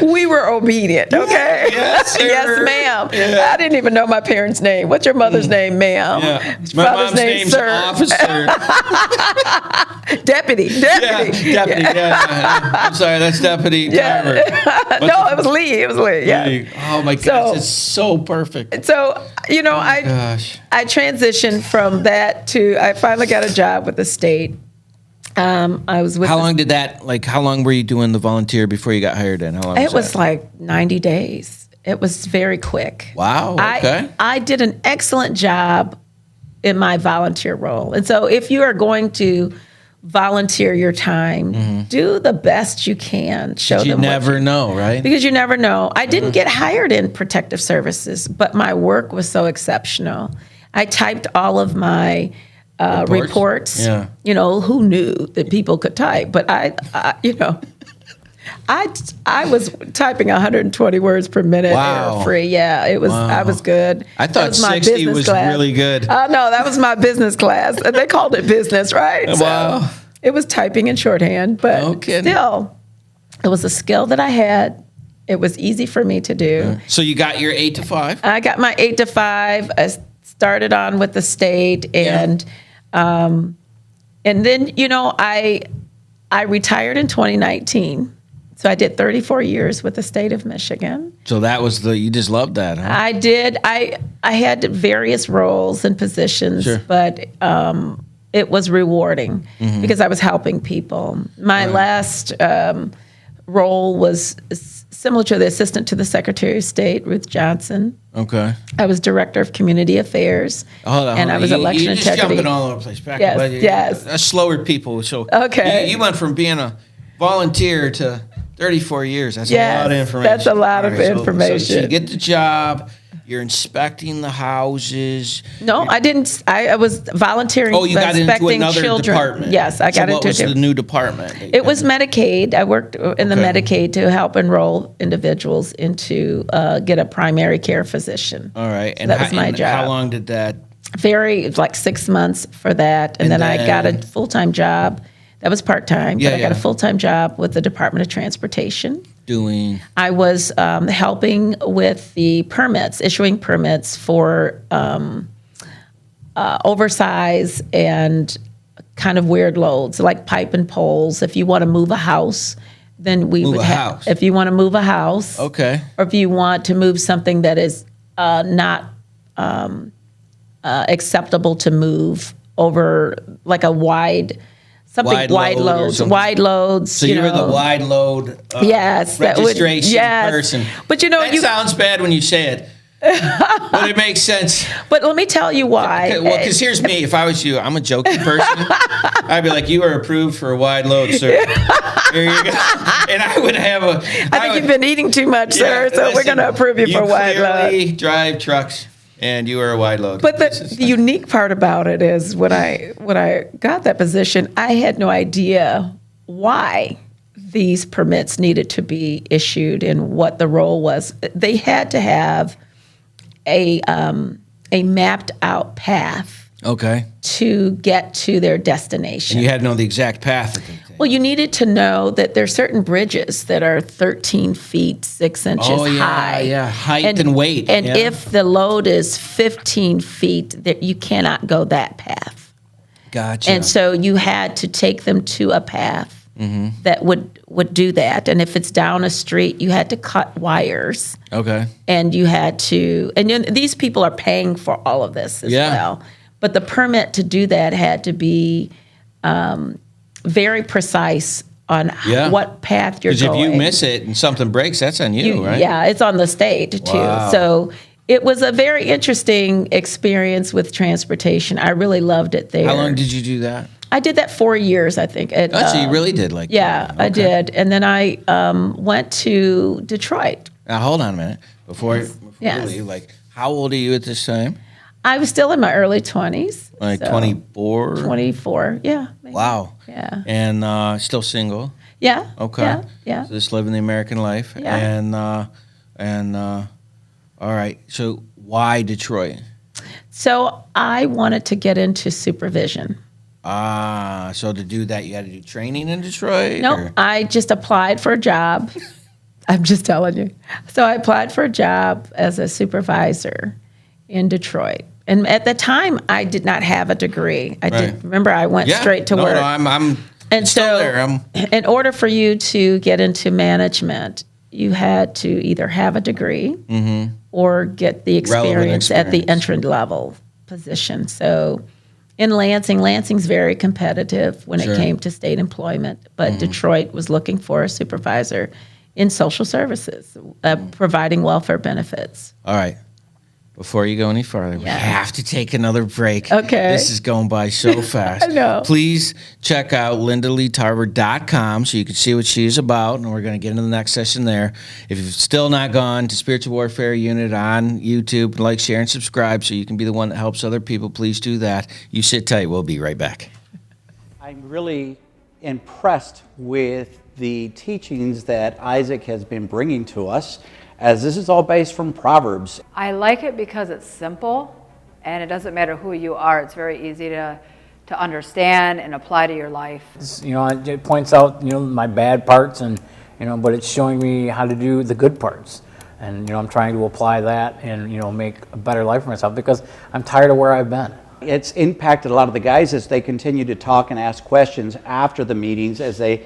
[SPEAKER 3] We were obedient, okay?
[SPEAKER 2] Yes,
[SPEAKER 3] yes, ma'am. Yeah. I didn't even know my parents' name. What's your mother's name, ma'am?
[SPEAKER 2] Yeah. My mom's name's
[SPEAKER 3] sir.
[SPEAKER 2] Officer.
[SPEAKER 3] Deputy.
[SPEAKER 2] Yeah. I'm sorry, that's Deputy Tarver.
[SPEAKER 3] No, it was Lee. Yeah.
[SPEAKER 2] Lee. Oh my gosh, it's so perfect.
[SPEAKER 3] So, I transitioned from that to, I finally got a job with the state. I was with.
[SPEAKER 2] How long were you doing the volunteer before you got hired in? How long?
[SPEAKER 3] It was like 90 days. It was very quick.
[SPEAKER 2] Wow. Okay.
[SPEAKER 3] I did an excellent job in my volunteer role. And so if you are going to volunteer your time, do the best you can. Show them.
[SPEAKER 2] You never know, right?
[SPEAKER 3] Because you never know. I didn't get hired in protective services, but my work was so exceptional. I typed all of my reports.
[SPEAKER 2] Yeah.
[SPEAKER 3] Who knew that people could type? But I was typing 120 words per minute.
[SPEAKER 2] Wow.
[SPEAKER 3] Error free. Yeah, it was. Wow. I was good.
[SPEAKER 2] I thought 60 was really good.
[SPEAKER 3] No, that was my business class. They called it business, right?
[SPEAKER 2] Wow.
[SPEAKER 3] So it was typing in shorthand, but still, it was a skill that I had. It was easy for me to do.
[SPEAKER 2] So you got your 8 to 5?
[SPEAKER 3] I got my 8 to 5. I started on with the state, and then I retired in 2019. So I did 34 years with the state of Michigan.
[SPEAKER 2] So that was you just loved that, huh?
[SPEAKER 3] I did. I had various roles and positions, but it was rewarding because I was helping people. My last role was similar to the assistant to the Secretary of State, Ruth Johnson.
[SPEAKER 2] Okay.
[SPEAKER 3] I was director of community affairs, and I was election
[SPEAKER 2] integrity. You're just jumping all over the place.
[SPEAKER 3] Yes.
[SPEAKER 2] That's slower people. So you went from being a volunteer to 34 years. That's a lot of information.
[SPEAKER 3] That's a lot of information.
[SPEAKER 2] So you get the job. You're inspecting the houses.
[SPEAKER 3] No, I didn't. I was volunteering.
[SPEAKER 2] Oh, you got into another department.
[SPEAKER 3] Yes, I got into.
[SPEAKER 2] What was the new department?
[SPEAKER 3] It was Medicaid. I worked in the Medicaid to help enroll individuals into get a primary care physician.
[SPEAKER 2] All right,
[SPEAKER 3] and that was my job.
[SPEAKER 2] How long did that?
[SPEAKER 3] Like 6 months for that, and then I got a full-time job. That was part-time, but I got a full-time job with the Department of Transportation. I was helping with the permits, issuing permits for oversized and kind of weird loads, like pipe and poles. If you want to move a house, then we
[SPEAKER 2] Move
[SPEAKER 3] would
[SPEAKER 2] a
[SPEAKER 3] have.
[SPEAKER 2] house.
[SPEAKER 3] If you want to move a house,
[SPEAKER 2] Okay.
[SPEAKER 3] or if you want to move something that is not acceptable to move over, like a wide, something
[SPEAKER 2] Wide
[SPEAKER 3] wide
[SPEAKER 2] load or
[SPEAKER 3] loads,
[SPEAKER 2] something.
[SPEAKER 3] wide loads.
[SPEAKER 2] So you were the wide load
[SPEAKER 3] Yes, that would-
[SPEAKER 2] registration
[SPEAKER 3] yes.
[SPEAKER 2] person.
[SPEAKER 3] But you know,
[SPEAKER 2] that sounds bad when you say it. But it makes sense.
[SPEAKER 3] But let me tell you why.
[SPEAKER 2] Well, because here's me. If I was you, I'm a joking person. I'd be like, you are approved for a wide load, sir. Here you go. And I would have a...
[SPEAKER 3] I think you've been eating too much, sir, so we're going to approve you for a wide load.
[SPEAKER 2] You drive trucks, and you are a wide load.
[SPEAKER 3] But the unique part about it is when I got that position, I had no idea why these permits needed to be issued and what the role was. They had to have a mapped out path
[SPEAKER 2] Okay.
[SPEAKER 3] to get to their destination.
[SPEAKER 2] And you had to know the exact path that they take.
[SPEAKER 3] Well, you needed to know that there's certain bridges that are 13 feet, 6 inches high.
[SPEAKER 2] Yeah. Height and weight.
[SPEAKER 3] And
[SPEAKER 2] yeah.
[SPEAKER 3] if the load is 15 feet, that you cannot go that path.
[SPEAKER 2] Gotcha.
[SPEAKER 3] And so you had to take them to a path that would do that. And if it's down a street, you had to cut wires.
[SPEAKER 2] Okay.
[SPEAKER 3] And you had to, and these people are paying for all of this as well. But the permit to do that had to be very precise on what path you're going.
[SPEAKER 2] Because if you miss it and something breaks, that's on you, right?
[SPEAKER 3] Yeah, it's on the state too.
[SPEAKER 2] Wow.
[SPEAKER 3] So it was a very interesting experience with transportation. I really loved it there.
[SPEAKER 2] How long did you do that?
[SPEAKER 3] I did that 4 years, I think.
[SPEAKER 2] So you really did like
[SPEAKER 3] Yeah,
[SPEAKER 2] that.
[SPEAKER 3] I
[SPEAKER 2] Okay.
[SPEAKER 3] did. And then I went to Detroit.
[SPEAKER 2] Now, hold on a minute. Before
[SPEAKER 3] Yes.
[SPEAKER 2] you leave, like, how old are you at this time?
[SPEAKER 3] I was still in my early 20s.
[SPEAKER 2] Like
[SPEAKER 3] so
[SPEAKER 2] 24?
[SPEAKER 3] 24, yeah. Maybe.
[SPEAKER 2] Wow.
[SPEAKER 3] Yeah.
[SPEAKER 2] And still single?
[SPEAKER 3] Yeah.
[SPEAKER 2] Okay.
[SPEAKER 3] Yeah.
[SPEAKER 2] So just living the American life.
[SPEAKER 3] Yeah.
[SPEAKER 2] And all right. So why Detroit?
[SPEAKER 3] So I wanted to get into supervision.
[SPEAKER 2] So to do that, you had to do training in Detroit?
[SPEAKER 3] No,
[SPEAKER 2] or-
[SPEAKER 3] I just applied for a job. I'm just telling you. So I applied for a job as a supervisor in Detroit. And at the time, I did not have a degree. Remember, I went straight to work.
[SPEAKER 2] No, I'm
[SPEAKER 3] And
[SPEAKER 2] still
[SPEAKER 3] so,
[SPEAKER 2] there.
[SPEAKER 3] in order for you to get into management, you had to either have a degree or get the experience at the entry level position. So, in Lansing's very competitive when it came to state employment, but Detroit was looking for a supervisor in social services, providing welfare benefits.
[SPEAKER 2] All right. Before you go any farther, we have to take another break.
[SPEAKER 3] Okay.
[SPEAKER 2] This is going by so fast.
[SPEAKER 3] I know.
[SPEAKER 2] Please check out LindaLeeTarver.com so you can see what she's about, and we're going to get into the next session there. If you've still not gone to Spiritual Warfare Unit on YouTube, like, share, and subscribe so you can be the one that helps other people, please do that. You sit tight. We'll be right back.
[SPEAKER 4] I'm really impressed with the teachings that Isaac has been bringing to us, as this is all based from Proverbs.
[SPEAKER 5] I like it because it's simple, and it doesn't matter who you are. It's very easy to understand and apply to your life.
[SPEAKER 6] It points out, my bad parts, and but it's showing me how to do the good parts, and I'm trying to apply that and make a better life for myself because I'm tired of where I've been.
[SPEAKER 4] It's impacted a lot of the guys as they continue to talk and ask questions after the meetings, as they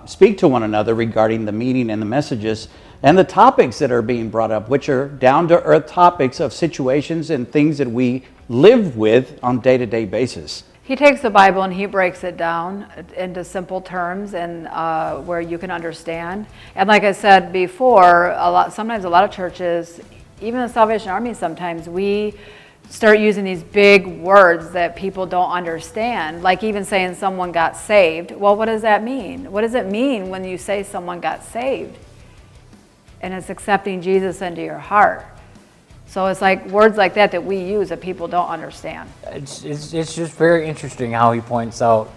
[SPEAKER 4] speak to one another regarding the meeting and the messages and the topics that are being brought up, which are down-to-earth topics of situations and things that we live with on a day-to-day basis.
[SPEAKER 5] He takes the Bible and he breaks it down into simple terms and where you can understand. And like I said before, sometimes a lot of churches, even the Salvation Army, sometimes we start using these big words that people don't understand, like even saying someone got saved. Well, what does that mean? What does it mean when you say someone got saved? And it's accepting Jesus into your heart. So it's like words like that we use that people don't understand.
[SPEAKER 6] It's just very interesting how he points out,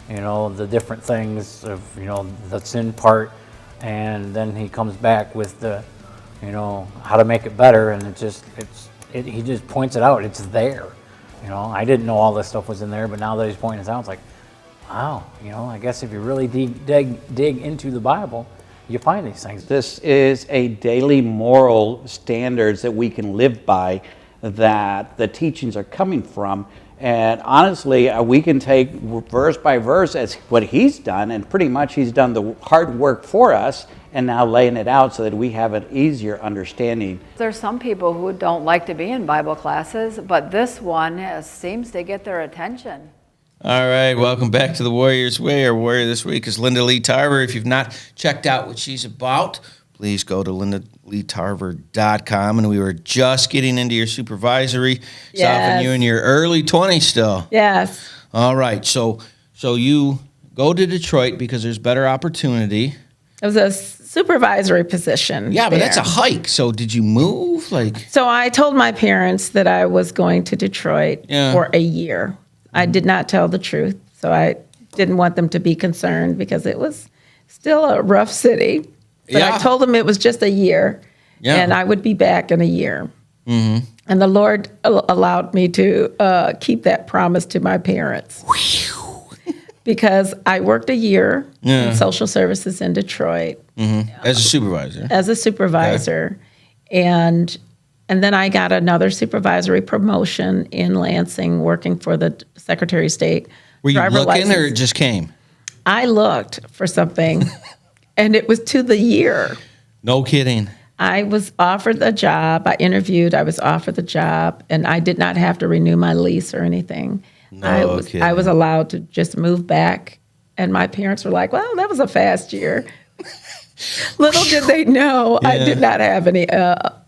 [SPEAKER 6] the different things of, the sin part, and then he comes back with the, how to make it better, and he just points it out. It's there. I didn't know all this stuff was in there, but now that he's pointing it out, it's like, wow, I guess if you really dig into the Bible, you find these things.
[SPEAKER 4] This is a daily moral standards that we can live by that the teachings are coming from. And honestly, we can take verse by verse as what he's done, and pretty much he's done the hard work for us and now laying it out so that we have an easier understanding.
[SPEAKER 5] There's some people who don't like to be in Bible classes, but this one seems to get their attention.
[SPEAKER 2] All right, welcome back to the Warrior's Way. Our warrior this week is Linda Lee Tarver. If you've not checked out what she's about, please go to lindaleetarver.com. And we were just getting into your supervisory stuff, and you're in your early 20s still.
[SPEAKER 3] Yes.
[SPEAKER 2] All right, so you go to Detroit because there's better opportunity.
[SPEAKER 3] It was a supervisory position.
[SPEAKER 2] Yeah, but
[SPEAKER 3] there.
[SPEAKER 2] that's a hike. So did you move?
[SPEAKER 3] So I told my parents that I was going to Detroit for a year. I did not tell the truth, so I didn't want them to be concerned because it was still a rough city. But I told them it was just a year, and I would be back in a year. Mm-hmm. And the Lord allowed me to keep that promise to my parents. Because I worked a year in social services in Detroit.
[SPEAKER 2] Mm-hmm. As a supervisor.
[SPEAKER 3] As a supervisor. Okay. And then I got another supervisory promotion in Lansing working for the Secretary of State.
[SPEAKER 2] Were you looking or it just came?
[SPEAKER 3] I looked for something, and it was to the year.
[SPEAKER 2] No kidding.
[SPEAKER 3] I was offered a job. I interviewed. I was offered the job, and I did not have to renew my lease or anything. I was allowed to just move back, and my parents were like, well, that was a fast year. Little did they know I did not have any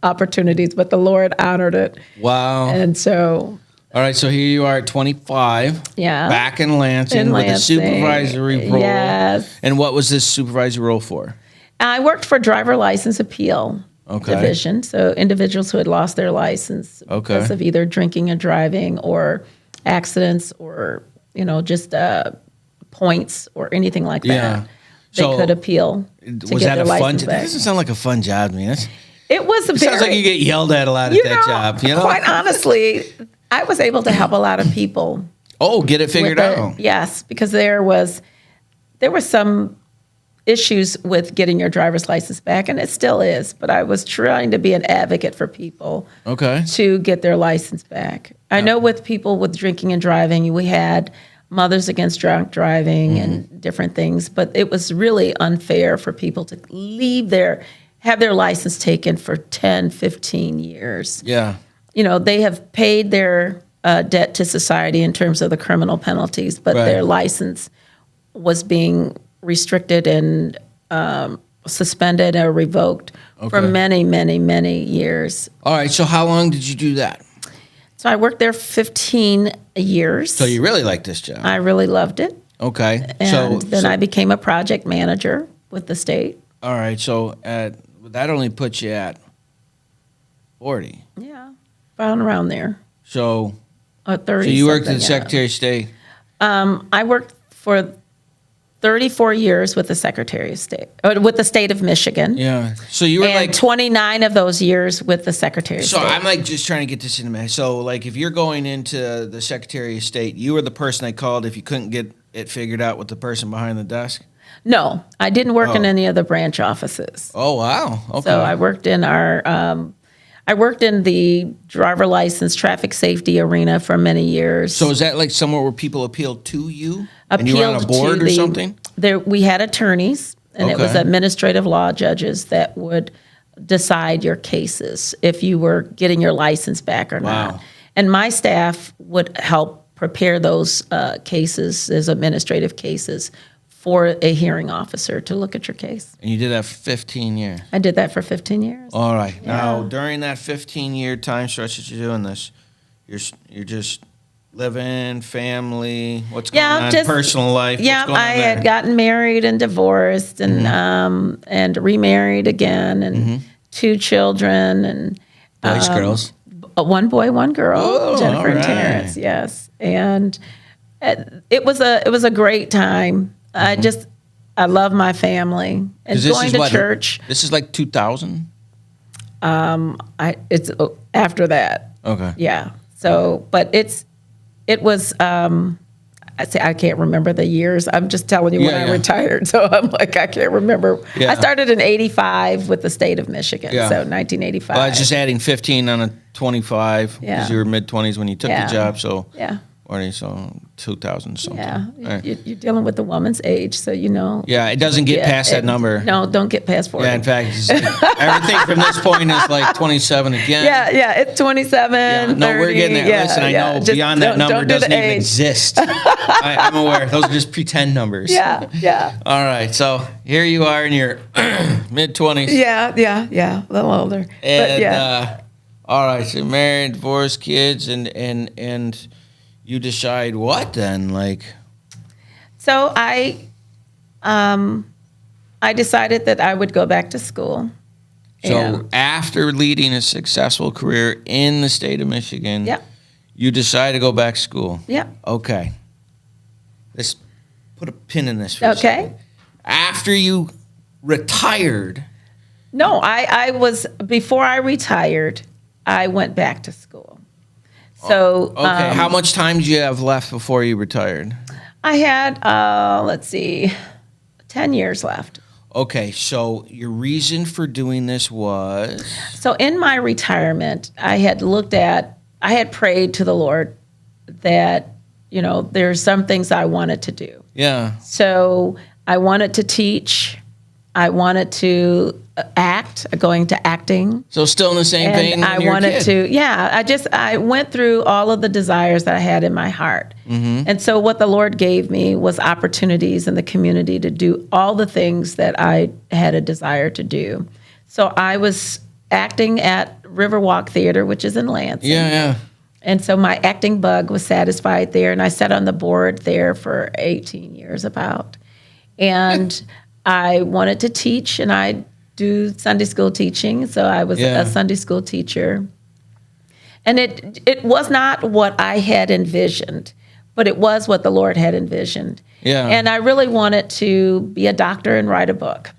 [SPEAKER 3] opportunities, but the Lord honored it.
[SPEAKER 2] Wow.
[SPEAKER 3] And so...
[SPEAKER 2] All right, so here you are at 25.
[SPEAKER 3] Yeah.
[SPEAKER 2] Back in Lansing with a supervisory role.
[SPEAKER 3] Yes.
[SPEAKER 2] And what was this supervisory role for?
[SPEAKER 3] I worked for driver license appeal division, so individuals who had lost their license because of either drinking and driving or accidents or, just points or anything like that.
[SPEAKER 2] Yeah.
[SPEAKER 3] They could appeal to
[SPEAKER 2] was
[SPEAKER 3] get
[SPEAKER 2] that
[SPEAKER 3] their
[SPEAKER 2] a fun
[SPEAKER 3] license
[SPEAKER 2] job?
[SPEAKER 3] back.
[SPEAKER 2] That doesn't sound like a fun job to me.
[SPEAKER 3] It was a
[SPEAKER 2] sounds like you get yelled at a lot at that job.
[SPEAKER 3] Quite honestly, I was able to help a lot of people.
[SPEAKER 2] Oh, get it figured out.
[SPEAKER 3] Yes, because there were some issues with getting your driver's license back, and it still is. But I was trying to be an advocate for people to get their license back. I know with people with drinking and driving, we had Mothers Against Drunk Driving and different things, but it was really unfair for people to have their license taken for 10, 15 years.
[SPEAKER 2] Yeah.
[SPEAKER 3] They have paid their debt to society in terms of the criminal penalties, but their license was being restricted and suspended or revoked for many, many, many years.
[SPEAKER 2] All right, so how long did you do that?
[SPEAKER 3] So I worked there 15 years.
[SPEAKER 2] So you really liked this job?
[SPEAKER 3] I really loved it.
[SPEAKER 2] Okay.
[SPEAKER 3] And then I became a project manager with the state.
[SPEAKER 2] All right, so that only puts you at 40.
[SPEAKER 3] Yeah, around there.
[SPEAKER 2] So,
[SPEAKER 3] 30.
[SPEAKER 2] So you worked at the Secretary of State?
[SPEAKER 3] I worked for 34 years with the Secretary of State, with the state of Michigan.
[SPEAKER 2] Yeah. So you were
[SPEAKER 3] and 29 of those years with the Secretary of State.
[SPEAKER 2] So I'm just trying to get this in my head. So if you're going into the Secretary of State, you were the person they called if you couldn't get it figured out with the person behind the desk?
[SPEAKER 3] No, I didn't work in any of the branch offices.
[SPEAKER 2] Oh, wow. Okay.
[SPEAKER 3] So I worked in I worked in the driver license traffic safety arena for many years.
[SPEAKER 2] So is that somewhere where people appealed to you? And you were on a board or something?
[SPEAKER 3] We had attorneys, and it was administrative law judges that would decide your cases if you were getting your license back or not. And my staff would help prepare those cases as administrative cases for a hearing officer to look at your case.
[SPEAKER 2] And you did that for 15 years?
[SPEAKER 3] I did that for 15 years.
[SPEAKER 2] All right. Yeah. Now, during that 15-year time stretch that you're doing this, you're just living, family, what's going on, personal life?
[SPEAKER 3] Yeah, I had gotten married and divorced and remarried again and 2 children and
[SPEAKER 2] boys, girls.
[SPEAKER 3] 1 boy, 1 girl, Jennifer and
[SPEAKER 2] right.
[SPEAKER 3] Terrence. Yes, and it was a great time. I love my family and going to church.
[SPEAKER 2] This is 2000.
[SPEAKER 3] It's after that.
[SPEAKER 2] Okay.
[SPEAKER 3] Yeah. So, but it was. I can't remember the years. I'm just telling you when
[SPEAKER 2] Yeah,
[SPEAKER 3] I
[SPEAKER 2] yeah.
[SPEAKER 3] retired. So I'm like, I can't remember.
[SPEAKER 2] Yeah.
[SPEAKER 3] I started in 85 with the state of Michigan.
[SPEAKER 2] Yeah.
[SPEAKER 3] So 1985.
[SPEAKER 2] Well, I was just adding 15 on a 25 because
[SPEAKER 3] Yeah.
[SPEAKER 2] you were mid-20s when you took
[SPEAKER 3] Yeah.
[SPEAKER 2] the job. So,
[SPEAKER 3] Yeah.
[SPEAKER 2] so 2000 something.
[SPEAKER 3] Yeah.
[SPEAKER 2] All right.
[SPEAKER 3] You're dealing with the woman's age. So, you know.
[SPEAKER 2] Yeah, it doesn't get past that number.
[SPEAKER 3] No, don't get past 40.
[SPEAKER 2] Yeah, in fact, everything from this point is like 27 again.
[SPEAKER 3] Yeah, it's 27,
[SPEAKER 2] Yeah, no,
[SPEAKER 3] 30.
[SPEAKER 2] we're getting there.
[SPEAKER 3] Yeah,
[SPEAKER 2] Listen, I
[SPEAKER 3] yeah.
[SPEAKER 2] know
[SPEAKER 3] Just
[SPEAKER 2] beyond that number
[SPEAKER 3] don't do the
[SPEAKER 2] doesn't even
[SPEAKER 3] age.
[SPEAKER 2] exist. I'm aware. Those are just pretend numbers.
[SPEAKER 3] Yeah.
[SPEAKER 2] All right, so here you are in your mid-20s.
[SPEAKER 3] Yeah. A little older. But
[SPEAKER 2] And,
[SPEAKER 3] yeah.
[SPEAKER 2] all right, so married, divorced, kids, and you decide what then? Like,
[SPEAKER 3] So I decided that I would go back to school.
[SPEAKER 2] so
[SPEAKER 3] And-
[SPEAKER 2] after leading a successful career in the state of Michigan,
[SPEAKER 3] Yeah.
[SPEAKER 2] you decide to go back to school.
[SPEAKER 3] Yeah.
[SPEAKER 2] Okay. Let's put a pin in this for a
[SPEAKER 3] Okay.
[SPEAKER 2] second. After you retired,
[SPEAKER 3] No, I was, before I retired, I went back to school. So
[SPEAKER 2] okay, how much time did you have left before you retired?
[SPEAKER 3] I had, let's see, 10 years left.
[SPEAKER 2] Okay, so your reason for doing this was?
[SPEAKER 3] So in my retirement, I had prayed to the Lord that, there's some things I wanted to do.
[SPEAKER 2] Yeah.
[SPEAKER 3] So I wanted to teach. I wanted to act, going to acting.
[SPEAKER 2] So still in the same vein
[SPEAKER 3] And
[SPEAKER 2] when
[SPEAKER 3] I
[SPEAKER 2] you were a
[SPEAKER 3] wanted
[SPEAKER 2] kid.
[SPEAKER 3] I went through all of the desires that I had in my heart.
[SPEAKER 2] Mm-hmm.
[SPEAKER 3] And so what the Lord gave me was opportunities in the community to do all the things that I had a desire to do. So I was acting at Riverwalk Theater, which is in Lansing.
[SPEAKER 2] Yeah.
[SPEAKER 3] And so my acting bug was satisfied there, and I sat on the board there for 18 years about. And I wanted to teach, and I do Sunday school teaching, so I was
[SPEAKER 2] Yeah.
[SPEAKER 3] a Sunday school teacher. And it was not what I had envisioned, but it was what the Lord had envisioned.
[SPEAKER 2] Yeah.
[SPEAKER 3] And I really wanted to be a doctor and write a book.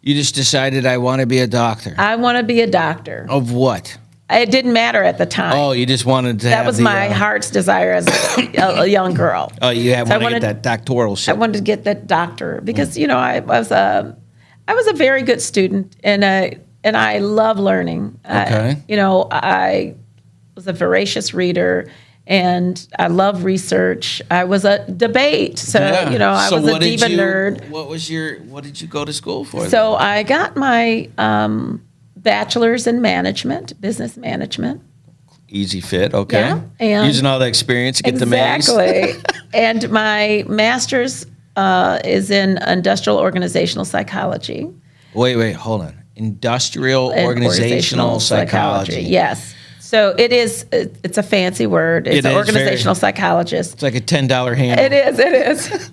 [SPEAKER 2] You just decided I want to be a doctor.
[SPEAKER 3] I want to be a doctor.
[SPEAKER 2] Of what?
[SPEAKER 3] It didn't matter at the time.
[SPEAKER 2] Oh, you just wanted to
[SPEAKER 3] that
[SPEAKER 2] have
[SPEAKER 3] was
[SPEAKER 2] the,
[SPEAKER 3] my heart's desire as a young girl.
[SPEAKER 2] Oh, you
[SPEAKER 3] So I
[SPEAKER 2] want to get that doctoral
[SPEAKER 3] I
[SPEAKER 2] shit.
[SPEAKER 3] wanted to get that doctor because I was a very good student and I love learning.
[SPEAKER 2] Okay.
[SPEAKER 3] I was a voracious reader and I love research. I was a debate, so I
[SPEAKER 2] So
[SPEAKER 3] was a
[SPEAKER 2] what did
[SPEAKER 3] diva
[SPEAKER 2] you-
[SPEAKER 3] nerd.
[SPEAKER 2] What did you go to school for?
[SPEAKER 3] So I got my bachelor's in management, business management.
[SPEAKER 2] Easy fit, okay.
[SPEAKER 3] Yeah, and-
[SPEAKER 2] using all the experience to get the maze.
[SPEAKER 3] Exactly. And my master's is in industrial organizational psychology.
[SPEAKER 2] Wait, hold on. Industrial
[SPEAKER 3] And
[SPEAKER 2] organizational psychology.
[SPEAKER 3] Yes. So it's a fancy word. It's
[SPEAKER 2] It
[SPEAKER 3] an
[SPEAKER 2] is
[SPEAKER 3] organizational
[SPEAKER 2] very-
[SPEAKER 3] psychologist.
[SPEAKER 2] It's like a $10 handle.
[SPEAKER 3] It is.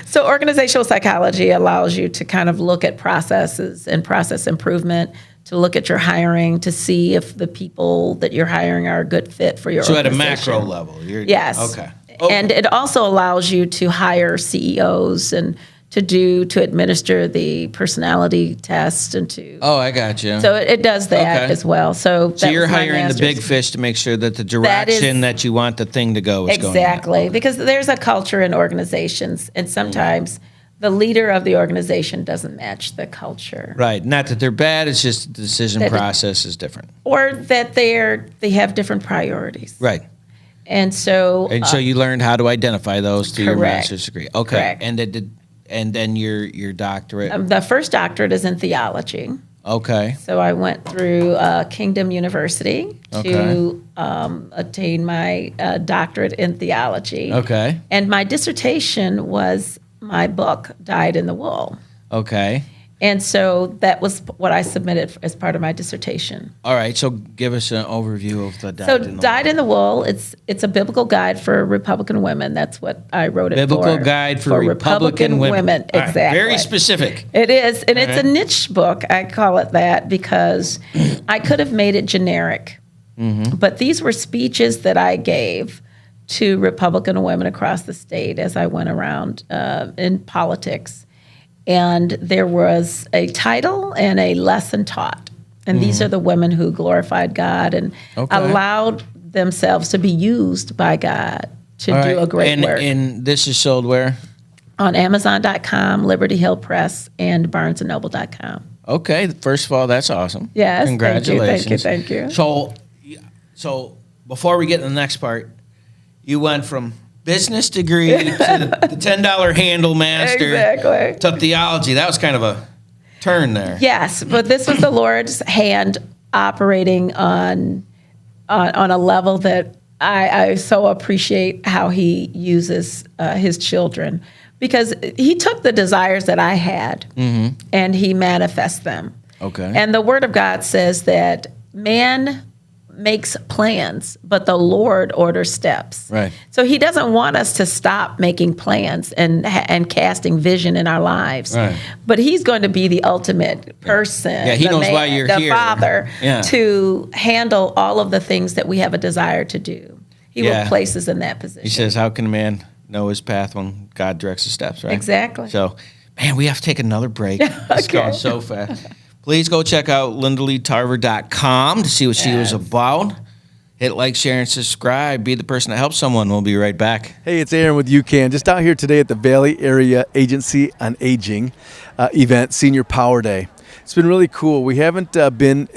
[SPEAKER 3] So organizational psychology allows you to kind of look at processes and process improvement, to look at your hiring, to see if the people that you're hiring are a good fit for your
[SPEAKER 2] So at a
[SPEAKER 3] organization.
[SPEAKER 2] macro level.
[SPEAKER 3] Yes.
[SPEAKER 2] Okay.
[SPEAKER 3] And it also allows you to hire CEOs and to administer the personality test and to.
[SPEAKER 2] Oh, I got you.
[SPEAKER 3] So it does that
[SPEAKER 2] Okay.
[SPEAKER 3] as well. So
[SPEAKER 2] So
[SPEAKER 3] that
[SPEAKER 2] you're
[SPEAKER 3] was my
[SPEAKER 2] hiring the
[SPEAKER 3] master's.
[SPEAKER 2] big fish to make sure that the direction that you want the thing to go is going.
[SPEAKER 3] Exactly, because there's a culture in organizations, and sometimes the leader of the organization doesn't match the culture,
[SPEAKER 2] Right. Not that they're bad. It's just the decision
[SPEAKER 3] That it-
[SPEAKER 2] process is different.
[SPEAKER 3] or that they have different priorities,
[SPEAKER 2] Right.
[SPEAKER 3] and so
[SPEAKER 2] And so you learned how to identify those through your
[SPEAKER 3] correct.
[SPEAKER 2] master's degree. Okay.
[SPEAKER 3] Correct.
[SPEAKER 2] And then your doctorate.
[SPEAKER 3] the first doctorate is in theology.
[SPEAKER 2] Okay.
[SPEAKER 3] So I went through Kingdom University
[SPEAKER 2] Okay.
[SPEAKER 3] to attain my doctorate in theology.
[SPEAKER 2] Okay.
[SPEAKER 3] And my dissertation was my book, Dyed in the Wool.
[SPEAKER 2] Okay.
[SPEAKER 3] And so that was what I submitted as part of my dissertation.
[SPEAKER 2] All right. So give us an overview of the
[SPEAKER 3] So
[SPEAKER 2] Dyed in the
[SPEAKER 3] Dyed
[SPEAKER 2] Wool.
[SPEAKER 3] in the Wool, it's a biblical guide for Republican women. That's what I wrote it for.
[SPEAKER 2] Biblical guide for Republican women. All right,
[SPEAKER 3] Exactly.
[SPEAKER 2] very specific.
[SPEAKER 3] It is, and it's
[SPEAKER 2] right.
[SPEAKER 3] a niche book. I call it that because I could have made it generic.
[SPEAKER 2] Mm-hmm.
[SPEAKER 3] But these were speeches that I gave to Republican women across the state as I went around in politics. And there was a title and a lesson taught. And these are the women who glorified God and
[SPEAKER 2] Okay.
[SPEAKER 3] allowed themselves to be used by God to
[SPEAKER 2] All
[SPEAKER 3] do
[SPEAKER 2] right.
[SPEAKER 3] a great work.
[SPEAKER 2] And this is sold where?
[SPEAKER 3] On Amazon.com, Liberty Hill Press, and BarnesandNoble.com.
[SPEAKER 2] Okay. First of all, that's awesome.
[SPEAKER 3] Yes,
[SPEAKER 2] Congratulations.
[SPEAKER 3] thank you.
[SPEAKER 2] So before we get to the next part, you went from business degree to the $10 handle master
[SPEAKER 3] Exactly.
[SPEAKER 2] to theology. That was kind of a turn there.
[SPEAKER 3] Yes, but this was the Lord's hand operating on a level that I so appreciate how He uses His children, because He took the desires that I had and He manifests them.
[SPEAKER 2] Okay.
[SPEAKER 3] And the Word of God says that man makes plans, but the Lord orders steps.
[SPEAKER 2] Right.
[SPEAKER 3] So He doesn't want us to stop making plans and casting vision in our lives.
[SPEAKER 2] Right.
[SPEAKER 3] But He's going to be the ultimate person.
[SPEAKER 2] Yeah, He
[SPEAKER 3] the
[SPEAKER 2] knows
[SPEAKER 3] man,
[SPEAKER 2] why you're
[SPEAKER 3] the
[SPEAKER 2] here.
[SPEAKER 3] Father,
[SPEAKER 2] Yeah.
[SPEAKER 3] to handle all of the things that we have a desire to do. He will place us in that position.
[SPEAKER 2] He says, how can a man know his path when God directs his steps, right?
[SPEAKER 3] Exactly.
[SPEAKER 2] So, man, we have to take another break. It's
[SPEAKER 3] Okay.
[SPEAKER 2] going so fast. Please go check out LindaLeeTarver.com to see what she was about. Hit like, share, and subscribe. Be the person that helps someone. We'll be right back.
[SPEAKER 7] Hey, it's Aaron with UCAN. Just out here today at the Valley Area Agency on Aging event, Senior Power Day. It's been really cool. We haven't been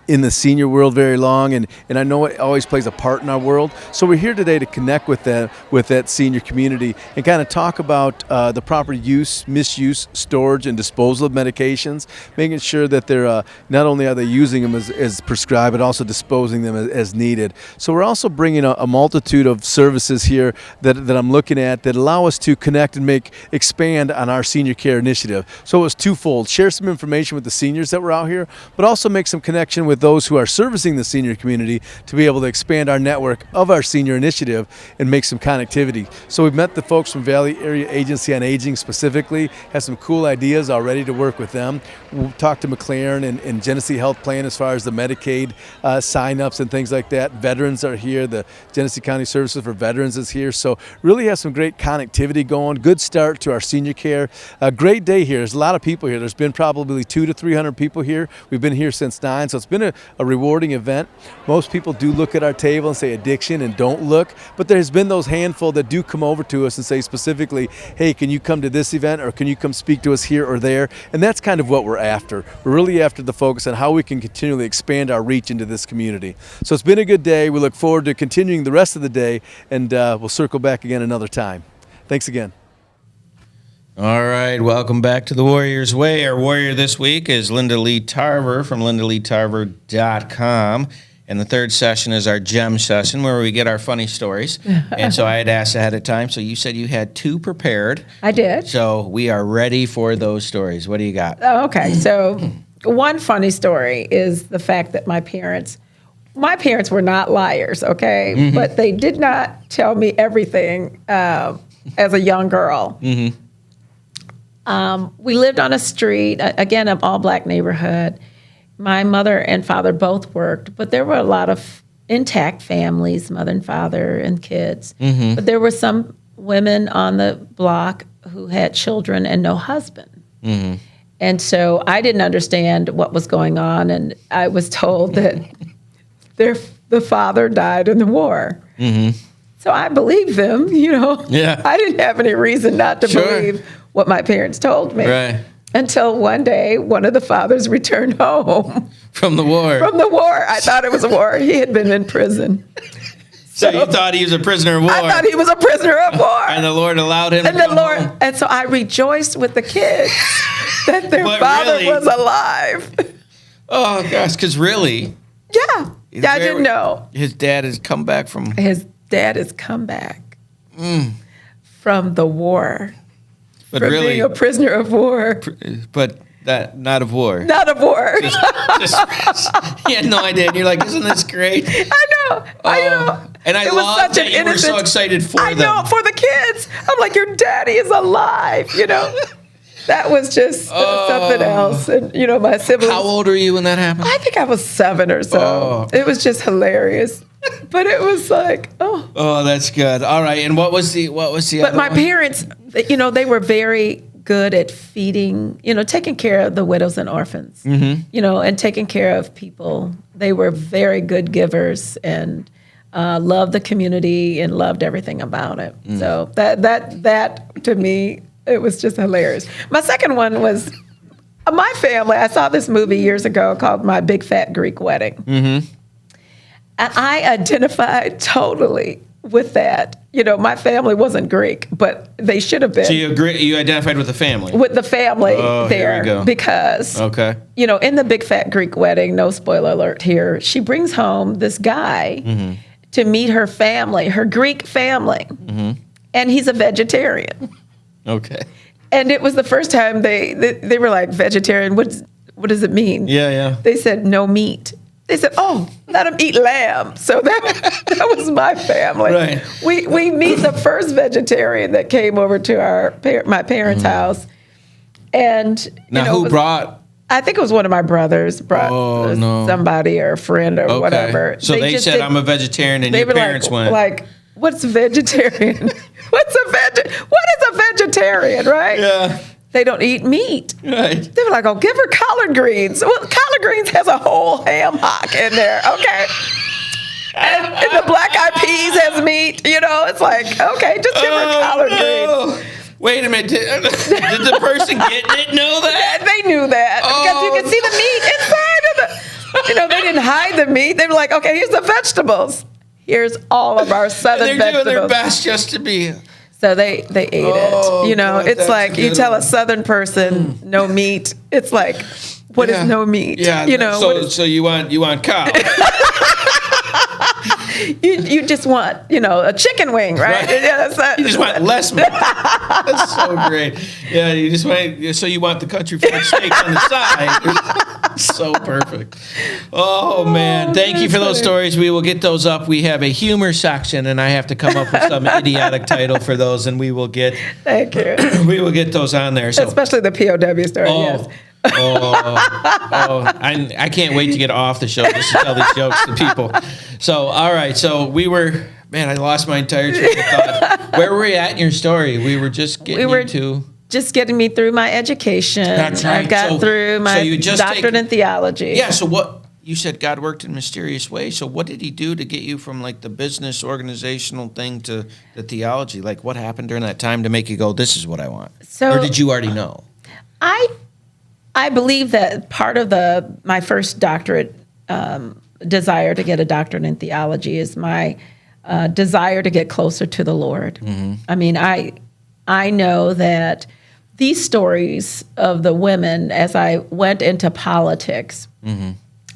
[SPEAKER 7] in the senior world very long, and I know it always plays a part in our world. So we're here today to connect with that senior community and kind of talk about the proper use, misuse, storage, and disposal of medications, making sure that they're not only are they using them as prescribed, but also disposing them as needed. So we're also bringing a multitude of services here that I'm looking at that allow us to connect and expand on our senior care initiative. So it was twofold: share some information with the seniors that were out here, but also make some connection with those who are servicing the senior community to be able to expand our network of our senior initiative and make some connectivity. So we've met the folks from Valley Area Agency on Aging specifically, have some cool ideas already to work with them. We'll talk to McLaren and Genesee Health Plan as far as the Medicaid sign-ups and things like that. Veterans are here. The Genesee County Services for Veterans is here. So really have some great connectivity going. Good start to our senior care. A great day here. There's a lot of people here. There's been probably 200 to 300 people here. We've been here since 9, so it's been a rewarding event. Most people do look at our table and say addiction and don't look, but there's been those handful that do come over to us and say specifically, hey, can you come to this event, or can you come speak to us here or there? And that's kind of what we're after. We're really after the focus on how we can continually expand our reach into this community. So it's been a good day. We look forward to continuing the rest of the day, and we'll circle back again another time. Thanks again.
[SPEAKER 2] All right, welcome back to the Warrior's Way. Our warrior this week is Linda Lee Tarver from LindaLeeTarver.com. And the third session is our gem session where we get our funny stories. And so I had asked ahead of time. So you said you had 2 prepared.
[SPEAKER 3] I did.
[SPEAKER 2] So we are ready for those stories. What do you got?
[SPEAKER 3] Oh, okay, so one funny story is the fact that my parents were not liars, okay?
[SPEAKER 2] Mm-hmm.
[SPEAKER 3] But they did not tell me everything as a young girl.
[SPEAKER 2] Mm-hmm.
[SPEAKER 3] We lived on a street, again, an all-black neighborhood. My mother and father both worked, but there were a lot of intact families, mother and father and kids.
[SPEAKER 2] Mm-hmm.
[SPEAKER 3] But there were some women on the block who had children and no husband.
[SPEAKER 2] Mm-hmm.
[SPEAKER 3] And so I didn't understand what was going on, and I was told that the father died in the war.
[SPEAKER 2] Mm-hmm.
[SPEAKER 3] So I believed them,
[SPEAKER 2] Yeah.
[SPEAKER 3] I didn't have any reason not to
[SPEAKER 2] Sure.
[SPEAKER 3] believe what my parents told me.
[SPEAKER 2] Right.
[SPEAKER 3] Until one day, one of the fathers returned home
[SPEAKER 2] From the war.
[SPEAKER 3] from the war. I thought it was a war. He had been in prison.
[SPEAKER 2] So you thought he was a prisoner of war.
[SPEAKER 3] I thought he was a prisoner of war.
[SPEAKER 2] And the Lord allowed him
[SPEAKER 3] And
[SPEAKER 2] to
[SPEAKER 3] the
[SPEAKER 2] come
[SPEAKER 3] Lord,
[SPEAKER 2] home.
[SPEAKER 3] and so I rejoiced with the kids that their
[SPEAKER 2] But
[SPEAKER 3] father
[SPEAKER 2] really-
[SPEAKER 3] was alive.
[SPEAKER 2] Oh, gosh, because really,
[SPEAKER 3] Yeah, I didn't know.
[SPEAKER 2] his dad has come back from...
[SPEAKER 3] His dad has come back from the war,
[SPEAKER 2] But
[SPEAKER 3] from
[SPEAKER 2] really,
[SPEAKER 3] being a prisoner of war,
[SPEAKER 2] but that not of war.
[SPEAKER 3] not of war.
[SPEAKER 2] Just, he had no idea. And you're like, isn't this great?
[SPEAKER 3] I know. I know.
[SPEAKER 2] And I
[SPEAKER 3] It was
[SPEAKER 2] love
[SPEAKER 3] such
[SPEAKER 2] that
[SPEAKER 3] an
[SPEAKER 2] you were so
[SPEAKER 3] innocent-
[SPEAKER 2] excited for
[SPEAKER 3] I
[SPEAKER 2] them.
[SPEAKER 3] know, for the kids. I'm like, your daddy is alive, That was just something else. And, my siblings.
[SPEAKER 2] How old are you when that happened?
[SPEAKER 3] I think I was 7 or so.
[SPEAKER 2] Oh.
[SPEAKER 3] It was just hilarious. But it was like, oh.
[SPEAKER 2] Oh, that's good. All right. And what was the
[SPEAKER 3] But
[SPEAKER 2] other
[SPEAKER 3] my
[SPEAKER 2] one?
[SPEAKER 3] parents, they were very good at feeding, taking care of the widows and orphans, and taking care of people. They were very good givers, and loved the community and loved everything about it. So that to me, it was just hilarious. My second one was my family. I saw this movie years ago called My Big Fat Greek Wedding. And I identified totally with that. My family wasn't Greek, but they should have been.
[SPEAKER 2] So you identified with the family?
[SPEAKER 3] With the family
[SPEAKER 2] Here
[SPEAKER 3] there.
[SPEAKER 2] we go.
[SPEAKER 3] Because,
[SPEAKER 2] Okay.
[SPEAKER 3] in the Big Fat Greek Wedding, no spoiler alert here, she brings home this guy to meet her family, her Greek family. And he's a vegetarian.
[SPEAKER 2] Okay.
[SPEAKER 3] And it was the first time they were like, vegetarian, what does it mean?
[SPEAKER 2] Yeah.
[SPEAKER 3] They said, no meat. They said, oh, let him eat lamb. So that was my family.
[SPEAKER 2] Right.
[SPEAKER 3] We meet the first vegetarian that came over to my parents' house. And,
[SPEAKER 2] Now, who brought?
[SPEAKER 3] I think it was one of my brothers brought somebody or a friend or whatever.
[SPEAKER 2] So they
[SPEAKER 3] just
[SPEAKER 2] said, I'm a vegetarian, and
[SPEAKER 3] they
[SPEAKER 2] your
[SPEAKER 3] were
[SPEAKER 2] parents went.
[SPEAKER 3] like, what's vegetarian? What is a vegetarian, right?
[SPEAKER 2] Yeah.
[SPEAKER 3] They don't eat meat.
[SPEAKER 2] Right.
[SPEAKER 3] They were like, oh, give her collard greens. Well, collard greens has a whole ham hock in there, okay? And the black eyed peas has meat, it's like, okay, just give her collard greens.
[SPEAKER 2] Wait a minute. Did the person getting it know that?
[SPEAKER 3] They knew that because you could see the meat inside of the, they didn't hide the meat. They were like, okay, here's the vegetables. Here's all of our southern
[SPEAKER 2] They're
[SPEAKER 3] vegetables.
[SPEAKER 2] doing their best just to be.
[SPEAKER 3] So they ate it.
[SPEAKER 2] God,
[SPEAKER 3] It's
[SPEAKER 2] that's
[SPEAKER 3] like
[SPEAKER 2] a
[SPEAKER 3] you
[SPEAKER 2] good
[SPEAKER 3] tell
[SPEAKER 2] one.
[SPEAKER 3] a southern person no meat. It's like, what is no meat?
[SPEAKER 2] Yeah. So you want cow.
[SPEAKER 3] You just want, a chicken wing, right? Yeah,
[SPEAKER 2] You just want less meat. That's so great. Yeah, you want the country fried steak on the side. So perfect. Oh man, thank you for those stories. We will get those up. We have a humor section, and I have to come up with some idiotic title for those, and we will get.
[SPEAKER 3] Thank you.
[SPEAKER 2] We will get those on there. So.
[SPEAKER 3] Especially the POW story. Yes.
[SPEAKER 2] I can't wait to get off the show just to tell these jokes to people. So, all right. So I lost my entire train of thought. Where were we at in your story? We were just getting
[SPEAKER 3] just getting me through my education.
[SPEAKER 2] That's right.
[SPEAKER 3] I got through my doctorate in theology.
[SPEAKER 2] Yeah. So what you said, God worked in mysterious ways. So what did he do to get you from like the business organizational thing to the theology? Like what happened during that time to make you go, this is what I want? Or did you already know?
[SPEAKER 3] I believe that part of my first doctorate desire to get a doctorate in theology is my desire to get closer to the Lord. I mean, I know that these stories of the women, as I went into politics,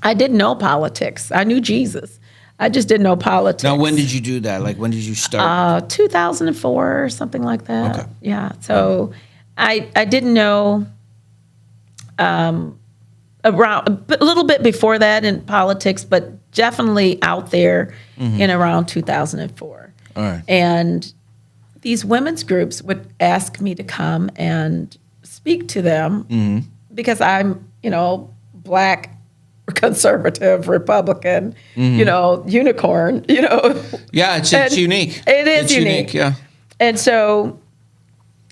[SPEAKER 3] I didn't know politics. I knew Jesus. I just didn't know politics.
[SPEAKER 2] Now, when did you do that? Like, when did you start?
[SPEAKER 3] 2004 or something like that.
[SPEAKER 2] Okay.
[SPEAKER 3] Yeah. So I didn't know around a little bit before that in politics, but definitely out there in around 2004.
[SPEAKER 2] All right.
[SPEAKER 3] And these women's groups would ask me to come and speak to them because I'm, Black, conservative, Republican, unicorn,
[SPEAKER 2] Yeah, it's unique.
[SPEAKER 3] It is
[SPEAKER 2] it's unique. Yeah.
[SPEAKER 3] And so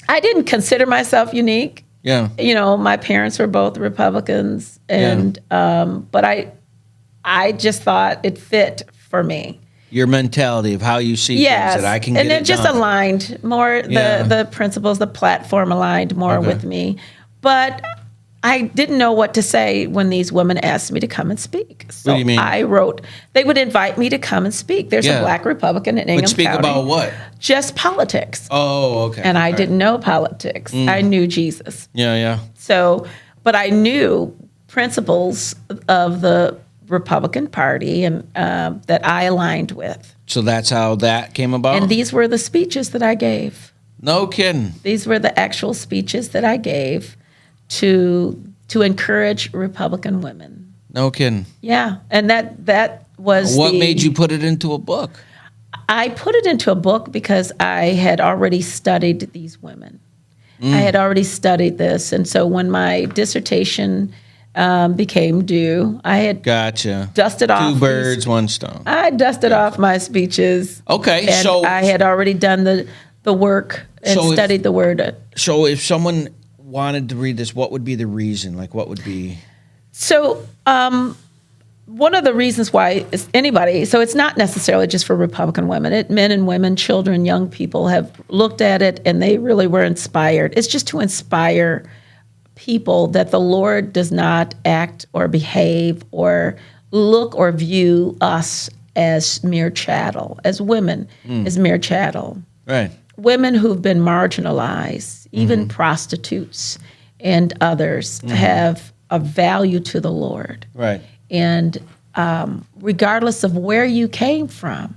[SPEAKER 3] I didn't consider myself unique.
[SPEAKER 2] Yeah.
[SPEAKER 3] My parents were both Republicans, and but I just thought it fit for me.
[SPEAKER 2] Your mentality of how you see things that I can get
[SPEAKER 3] and it just
[SPEAKER 2] done.
[SPEAKER 3] aligned more. The principles, the platform aligned more with me, but I didn't know what to say when these women asked me to come and speak. So
[SPEAKER 2] What do you mean?
[SPEAKER 3] I wrote. They would invite me to come and speak. There's a Black Republican in Ingham
[SPEAKER 2] But speak
[SPEAKER 3] County.
[SPEAKER 2] about what?
[SPEAKER 3] Just politics.
[SPEAKER 2] Oh, okay.
[SPEAKER 3] And I
[SPEAKER 2] All right.
[SPEAKER 3] didn't know politics. I knew Jesus.
[SPEAKER 2] Yeah.
[SPEAKER 3] So, but I knew principles of the Republican Party and that I aligned with.
[SPEAKER 2] So that's how that came about?
[SPEAKER 3] And these were the speeches that I gave.
[SPEAKER 2] No kidding.
[SPEAKER 3] These were the actual speeches that I gave to encourage Republican women.
[SPEAKER 2] No kidding.
[SPEAKER 3] Yeah, and that was
[SPEAKER 2] What made you put it into a book?
[SPEAKER 3] I put it into a book because I had already studied these women. I had already studied this, and so when my dissertation became due, I had
[SPEAKER 2] Gotcha.
[SPEAKER 3] dusted off
[SPEAKER 2] Two birds, one stone.
[SPEAKER 3] I dusted off my speeches.
[SPEAKER 2] Okay,
[SPEAKER 3] and
[SPEAKER 2] so
[SPEAKER 3] I had already done the work and
[SPEAKER 2] So if-
[SPEAKER 3] studied the word.
[SPEAKER 2] So if someone wanted to read this, what would be the reason? Like, what would be?
[SPEAKER 3] So one of the reasons why is anybody, so it's not necessarily just for Republican women. Men and women, children, young people have looked at it and they really were inspired. It's just to inspire people that the Lord does not act or behave or look or view us as mere chattel, as women, as mere chattel.
[SPEAKER 2] Right.
[SPEAKER 3] Women who've been marginalized, even prostitutes and others, have a value to the Lord.
[SPEAKER 2] Right.
[SPEAKER 3] And regardless of where you came from,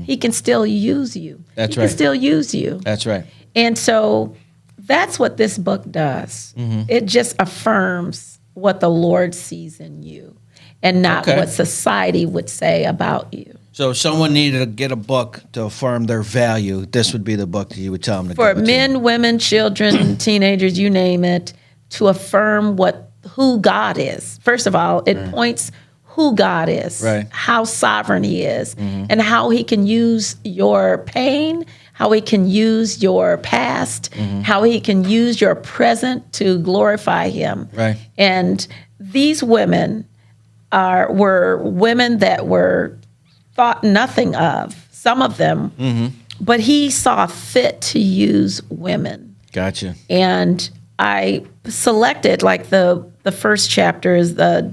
[SPEAKER 3] he can still use you.
[SPEAKER 2] That's
[SPEAKER 3] he
[SPEAKER 2] right.
[SPEAKER 3] can still use you.
[SPEAKER 2] That's right.
[SPEAKER 3] And so that's what this book does. It just affirms what the Lord sees in you and not
[SPEAKER 2] Okay.
[SPEAKER 3] what society would say about you.
[SPEAKER 2] So if someone needed to get a book to affirm their value, this would be the book that you would tell them to
[SPEAKER 3] For
[SPEAKER 2] go to.
[SPEAKER 3] men, women, children, teenagers, you name it, to affirm who God is. First of all, it points who God is,
[SPEAKER 2] Right.
[SPEAKER 3] how sovereign he is, and how he can use your pain, how he can use your past, how he can use your present to glorify him.
[SPEAKER 2] Right.
[SPEAKER 3] And these women were women that were thought nothing of, some of them, but he saw fit to use women.
[SPEAKER 2] Gotcha.
[SPEAKER 3] And I selected, like the first chapter is the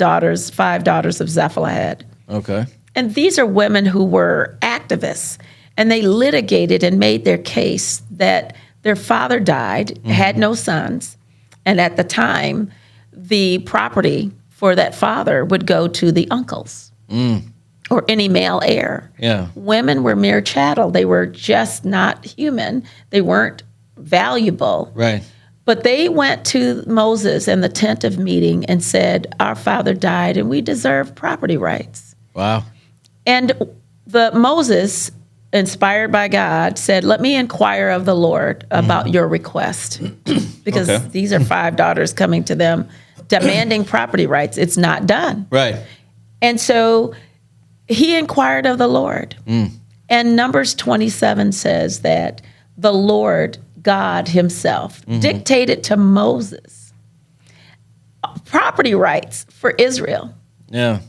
[SPEAKER 3] 5 daughters of Zephalahed.
[SPEAKER 2] Okay.
[SPEAKER 3] And these are women who were activists, and they litigated and made their case that their father died, had no sons, and at the time, the property for that father would go to the uncles or any male heir.
[SPEAKER 2] Yeah.
[SPEAKER 3] Women were mere chattel. They were just not human. They weren't valuable.
[SPEAKER 2] Right.
[SPEAKER 3] But they went to Moses in the tent of meeting and said, our father died and we deserve property rights.
[SPEAKER 2] Wow.
[SPEAKER 3] And Moses, inspired by God, said, let me inquire of the Lord about your request. Because
[SPEAKER 2] Okay.
[SPEAKER 3] these are 5 daughters coming to them demanding property rights. It's not done.
[SPEAKER 2] Right.
[SPEAKER 3] And so he inquired of the Lord. And Numbers 27 says that the Lord, God himself, dictated to Moses property rights for Israel.
[SPEAKER 2] Yeah.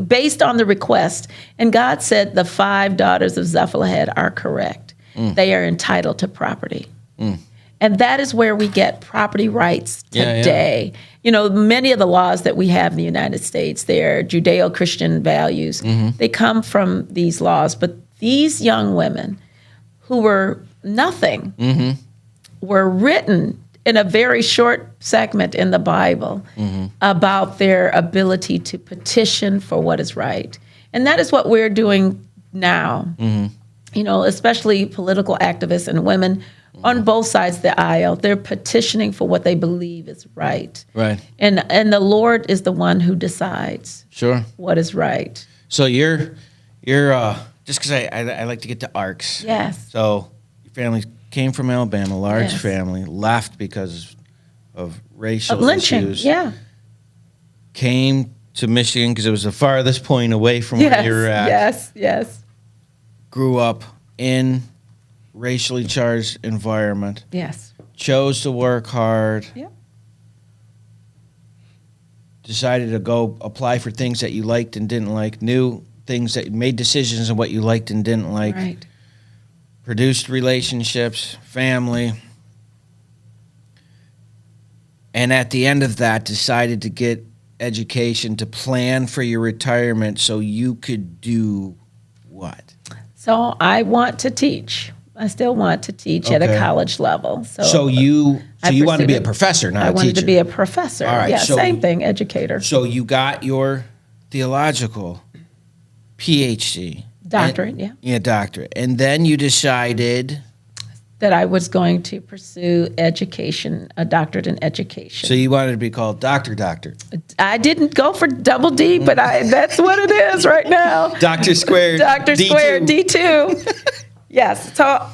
[SPEAKER 3] Based on the request. And God said the 5 daughters of Zephalahed are correct. They are entitled to property. And that is where we get property rights today. You know, many of the laws that we have in the United States, they're Judeo-Christian values. They come from these laws. But these young women who were nothing were written in a very short segment in the Bible about their ability to petition for what is right. And that is what we're doing now. You know, especially political activists and women on both sides of the aisle, they're petitioning for what they believe is right.
[SPEAKER 2] Right.
[SPEAKER 3] And the Lord is the one who decides
[SPEAKER 2] Sure.
[SPEAKER 3] what is right.
[SPEAKER 2] So you're just because I like to get to arcs.
[SPEAKER 3] Yes.
[SPEAKER 2] So your family came from Alabama, large
[SPEAKER 3] Yes.
[SPEAKER 2] family, left because of racial
[SPEAKER 3] Of lynching,
[SPEAKER 2] issues.
[SPEAKER 3] yeah.
[SPEAKER 2] Came to Michigan because it was the farthest point away from where you were at.
[SPEAKER 3] Yes.
[SPEAKER 2] Grew up in racially charged environment.
[SPEAKER 3] Yes.
[SPEAKER 2] Chose to work hard.
[SPEAKER 3] Yeah.
[SPEAKER 2] Decided to go apply for things that you liked and didn't like. Knew things that made decisions on what you liked and didn't like.
[SPEAKER 3] Right.
[SPEAKER 2] Produced relationships, family. And at the end of that, decided to get education to plan for your retirement so you could do what?
[SPEAKER 3] So I want to teach. I still want to teach at a
[SPEAKER 2] Okay.
[SPEAKER 3] college level.
[SPEAKER 2] So you wanted to be a
[SPEAKER 3] pursued-
[SPEAKER 2] professor, not
[SPEAKER 3] I
[SPEAKER 2] a
[SPEAKER 3] wanted
[SPEAKER 2] teacher.
[SPEAKER 3] to be a professor.
[SPEAKER 2] All right,
[SPEAKER 3] Yeah,
[SPEAKER 2] so-
[SPEAKER 3] same thing, educator.
[SPEAKER 2] So you got your theological PhD.
[SPEAKER 3] Doctorate, yeah.
[SPEAKER 2] Yeah, doctorate. And then you decided,
[SPEAKER 3] That I was going to pursue education, a doctorate in education.
[SPEAKER 2] so you wanted to be called Doctor.
[SPEAKER 3] I didn't go for double D, but that's what it is right now.
[SPEAKER 2] Doctor squared.
[SPEAKER 3] Doctor
[SPEAKER 2] D2.
[SPEAKER 3] squared D2. Yes. So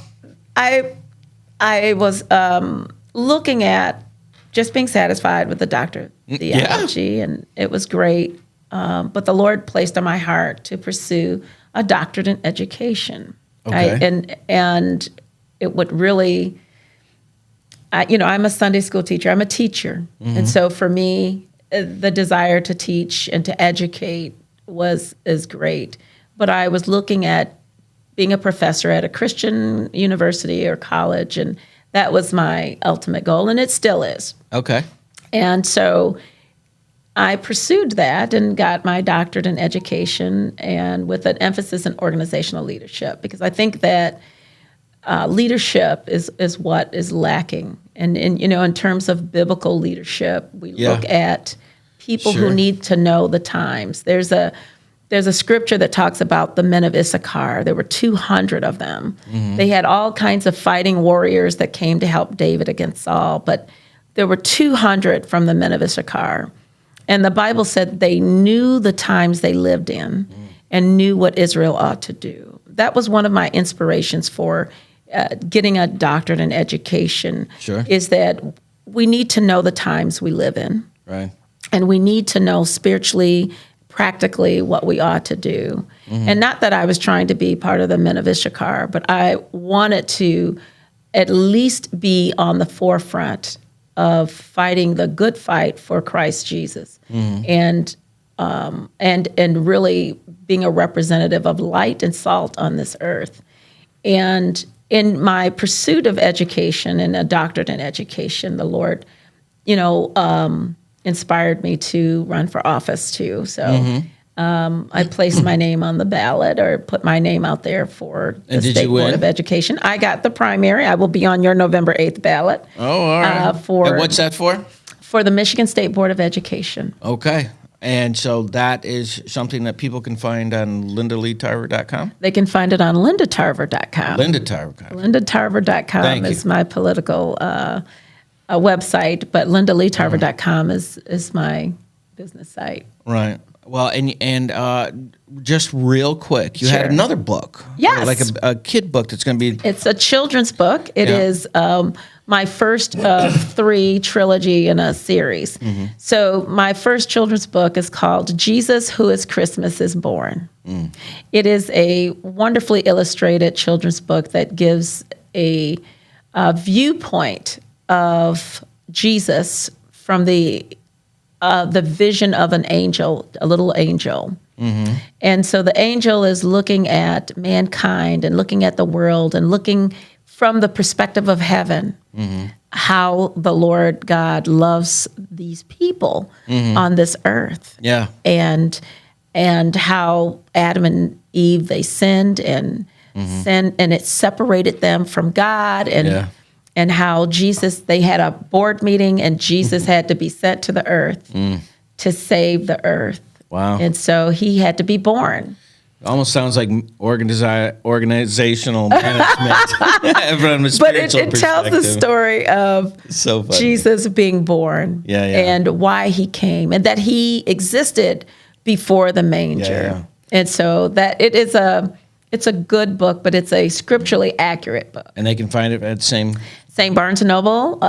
[SPEAKER 3] I was looking at just being satisfied with the doctorate theology, and it was great. But the Lord placed on my heart to pursue a doctorate in education.
[SPEAKER 2] Okay.
[SPEAKER 3] And it would really, I'm a Sunday school teacher. I'm a teacher. And so for me, the desire to teach and to educate is great. But I was looking at being a professor at a Christian university or college, and that was my ultimate goal, and it still is.
[SPEAKER 2] Okay.
[SPEAKER 3] And so I pursued that and got my doctorate in education, and with an emphasis in organizational leadership, because I think that leadership is what is lacking. And in terms of biblical leadership, we look at people
[SPEAKER 2] Sure.
[SPEAKER 3] who need to know the times. There's a scripture that talks about the men of Issachar. There were 200 of them. They had all kinds of fighting warriors that came to help David against Saul, but there were 200 from the men of Issachar. And the Bible said they knew the times they lived in and knew what Israel ought to do. That was one of my inspirations for getting a doctorate in education.
[SPEAKER 2] Sure.
[SPEAKER 3] Is that we need to know the times we live in.
[SPEAKER 2] Right.
[SPEAKER 3] And we need to know spiritually, practically what we ought to do. And not that I was trying to be part of the men of Issachar, but I wanted to at least be on the forefront of fighting the good fight for Christ Jesus, and really being a representative of light and salt on this earth. And in my pursuit of education and a doctorate in education, the Lord, inspired me to run for office too. So I placed my name on the ballot, or put my name out there for the
[SPEAKER 2] And did
[SPEAKER 3] State
[SPEAKER 2] you
[SPEAKER 3] Board
[SPEAKER 2] win?
[SPEAKER 3] of Education. I got the primary. I will be on your November 8th ballot.
[SPEAKER 2] Oh, all right.
[SPEAKER 3] For
[SPEAKER 2] And what's that for?
[SPEAKER 3] For the Michigan State Board of Education.
[SPEAKER 2] Okay. And so that is something that people can find on LindaLeeTarver.com?
[SPEAKER 3] They can find it on LindaTarver.com.
[SPEAKER 2] LindaTarver.com.
[SPEAKER 3] LindaTarver.com
[SPEAKER 2] Thank you.
[SPEAKER 3] is my political website, but LindaLeeTarver.com is my business site.
[SPEAKER 2] Right. Well, and just real quick, you had
[SPEAKER 3] Sure.
[SPEAKER 2] another book.
[SPEAKER 3] Yes.
[SPEAKER 2] Like a kid book that's going to be.
[SPEAKER 3] It's a children's book. It
[SPEAKER 2] Yeah.
[SPEAKER 3] is my first of 3 trilogy in a series. So my first children's book is called Jesus Who is Christmas is Born. It is a wonderfully illustrated children's book that gives a viewpoint of Jesus from the vision of an angel, a little angel. And so the angel is looking at mankind and looking at the world and looking from the perspective of heaven, how the Lord God loves these people on this earth.
[SPEAKER 2] Yeah.
[SPEAKER 3] And how Adam and Eve, they sinned and it separated them from God, and how Jesus, they had a board meeting and Jesus had to be sent to the earth to save the earth.
[SPEAKER 2] Wow.
[SPEAKER 3] And so he had to be born.
[SPEAKER 2] Almost sounds like organizational management from a
[SPEAKER 3] But
[SPEAKER 2] spiritual
[SPEAKER 3] it tells the
[SPEAKER 2] perspective.
[SPEAKER 3] story of
[SPEAKER 2] So funny.
[SPEAKER 3] Jesus being born,
[SPEAKER 2] Yeah, yeah.
[SPEAKER 3] and why he came, and that he existed before the manger.
[SPEAKER 2] Yeah.
[SPEAKER 3] And so that it's a good book, but it's a scripturally accurate book.
[SPEAKER 2] And they can find it at the same.
[SPEAKER 3] St. Barnes & Noble,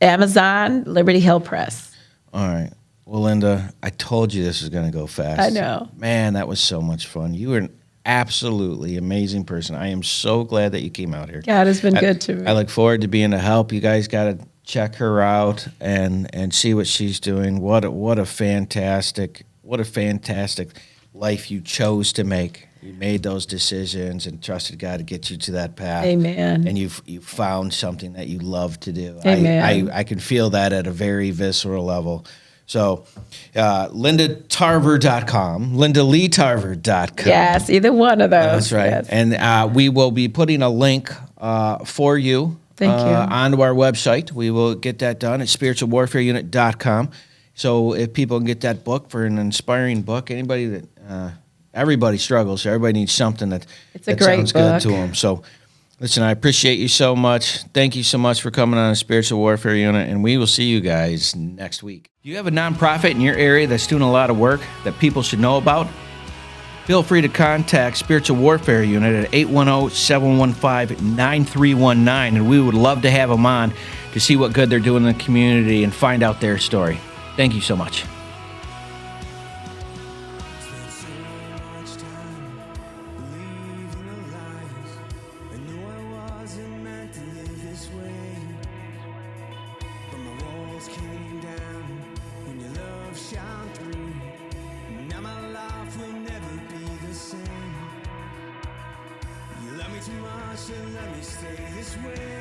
[SPEAKER 3] Amazon, Liberty Hill Press.
[SPEAKER 2] All right. Well, Linda, I told you this was going to go fast.
[SPEAKER 3] I know.
[SPEAKER 2] Man, that was so much fun. You were an absolutely amazing person. I am so glad that you came out here.
[SPEAKER 3] God has been good to me.
[SPEAKER 2] I look forward to being a help. You guys got to check her out and see what she's doing. What a fantastic life you chose to make. You made those decisions and trusted God to get you to that path.
[SPEAKER 3] Amen.
[SPEAKER 2] And you found something that you love to do.
[SPEAKER 3] Amen.
[SPEAKER 2] I can feel that at a very visceral level. So, LindaTarver.com, LindaLeeTarver.com.
[SPEAKER 3] Yes, either one of those.
[SPEAKER 2] That's right.
[SPEAKER 3] Yes.
[SPEAKER 2] And we will be putting a link for you,
[SPEAKER 3] Thank you.
[SPEAKER 2] onto our website. We will get that done at spiritualwarfareunit.com. So if people can get that book for an inspiring book, anybody that everybody struggles, so everybody needs something that
[SPEAKER 3] It's a great
[SPEAKER 2] sounds good
[SPEAKER 3] book.
[SPEAKER 2] to them. So listen, I appreciate you so much. Thank you so much for coming on a Spiritual Warfare Unit, and we will see you guys next week. Do you have a nonprofit in your area that's doing a lot of work that people should know about? Feel free to contact Spiritual Warfare Unit at 810-715-9319, and we would love to have them on to see what good they're doing in the community and find out their story. Thank you so much.
[SPEAKER 1] Spent so much time believing the lies. I knew I wasn't meant to live this way. But my walls came down when your love stay this way.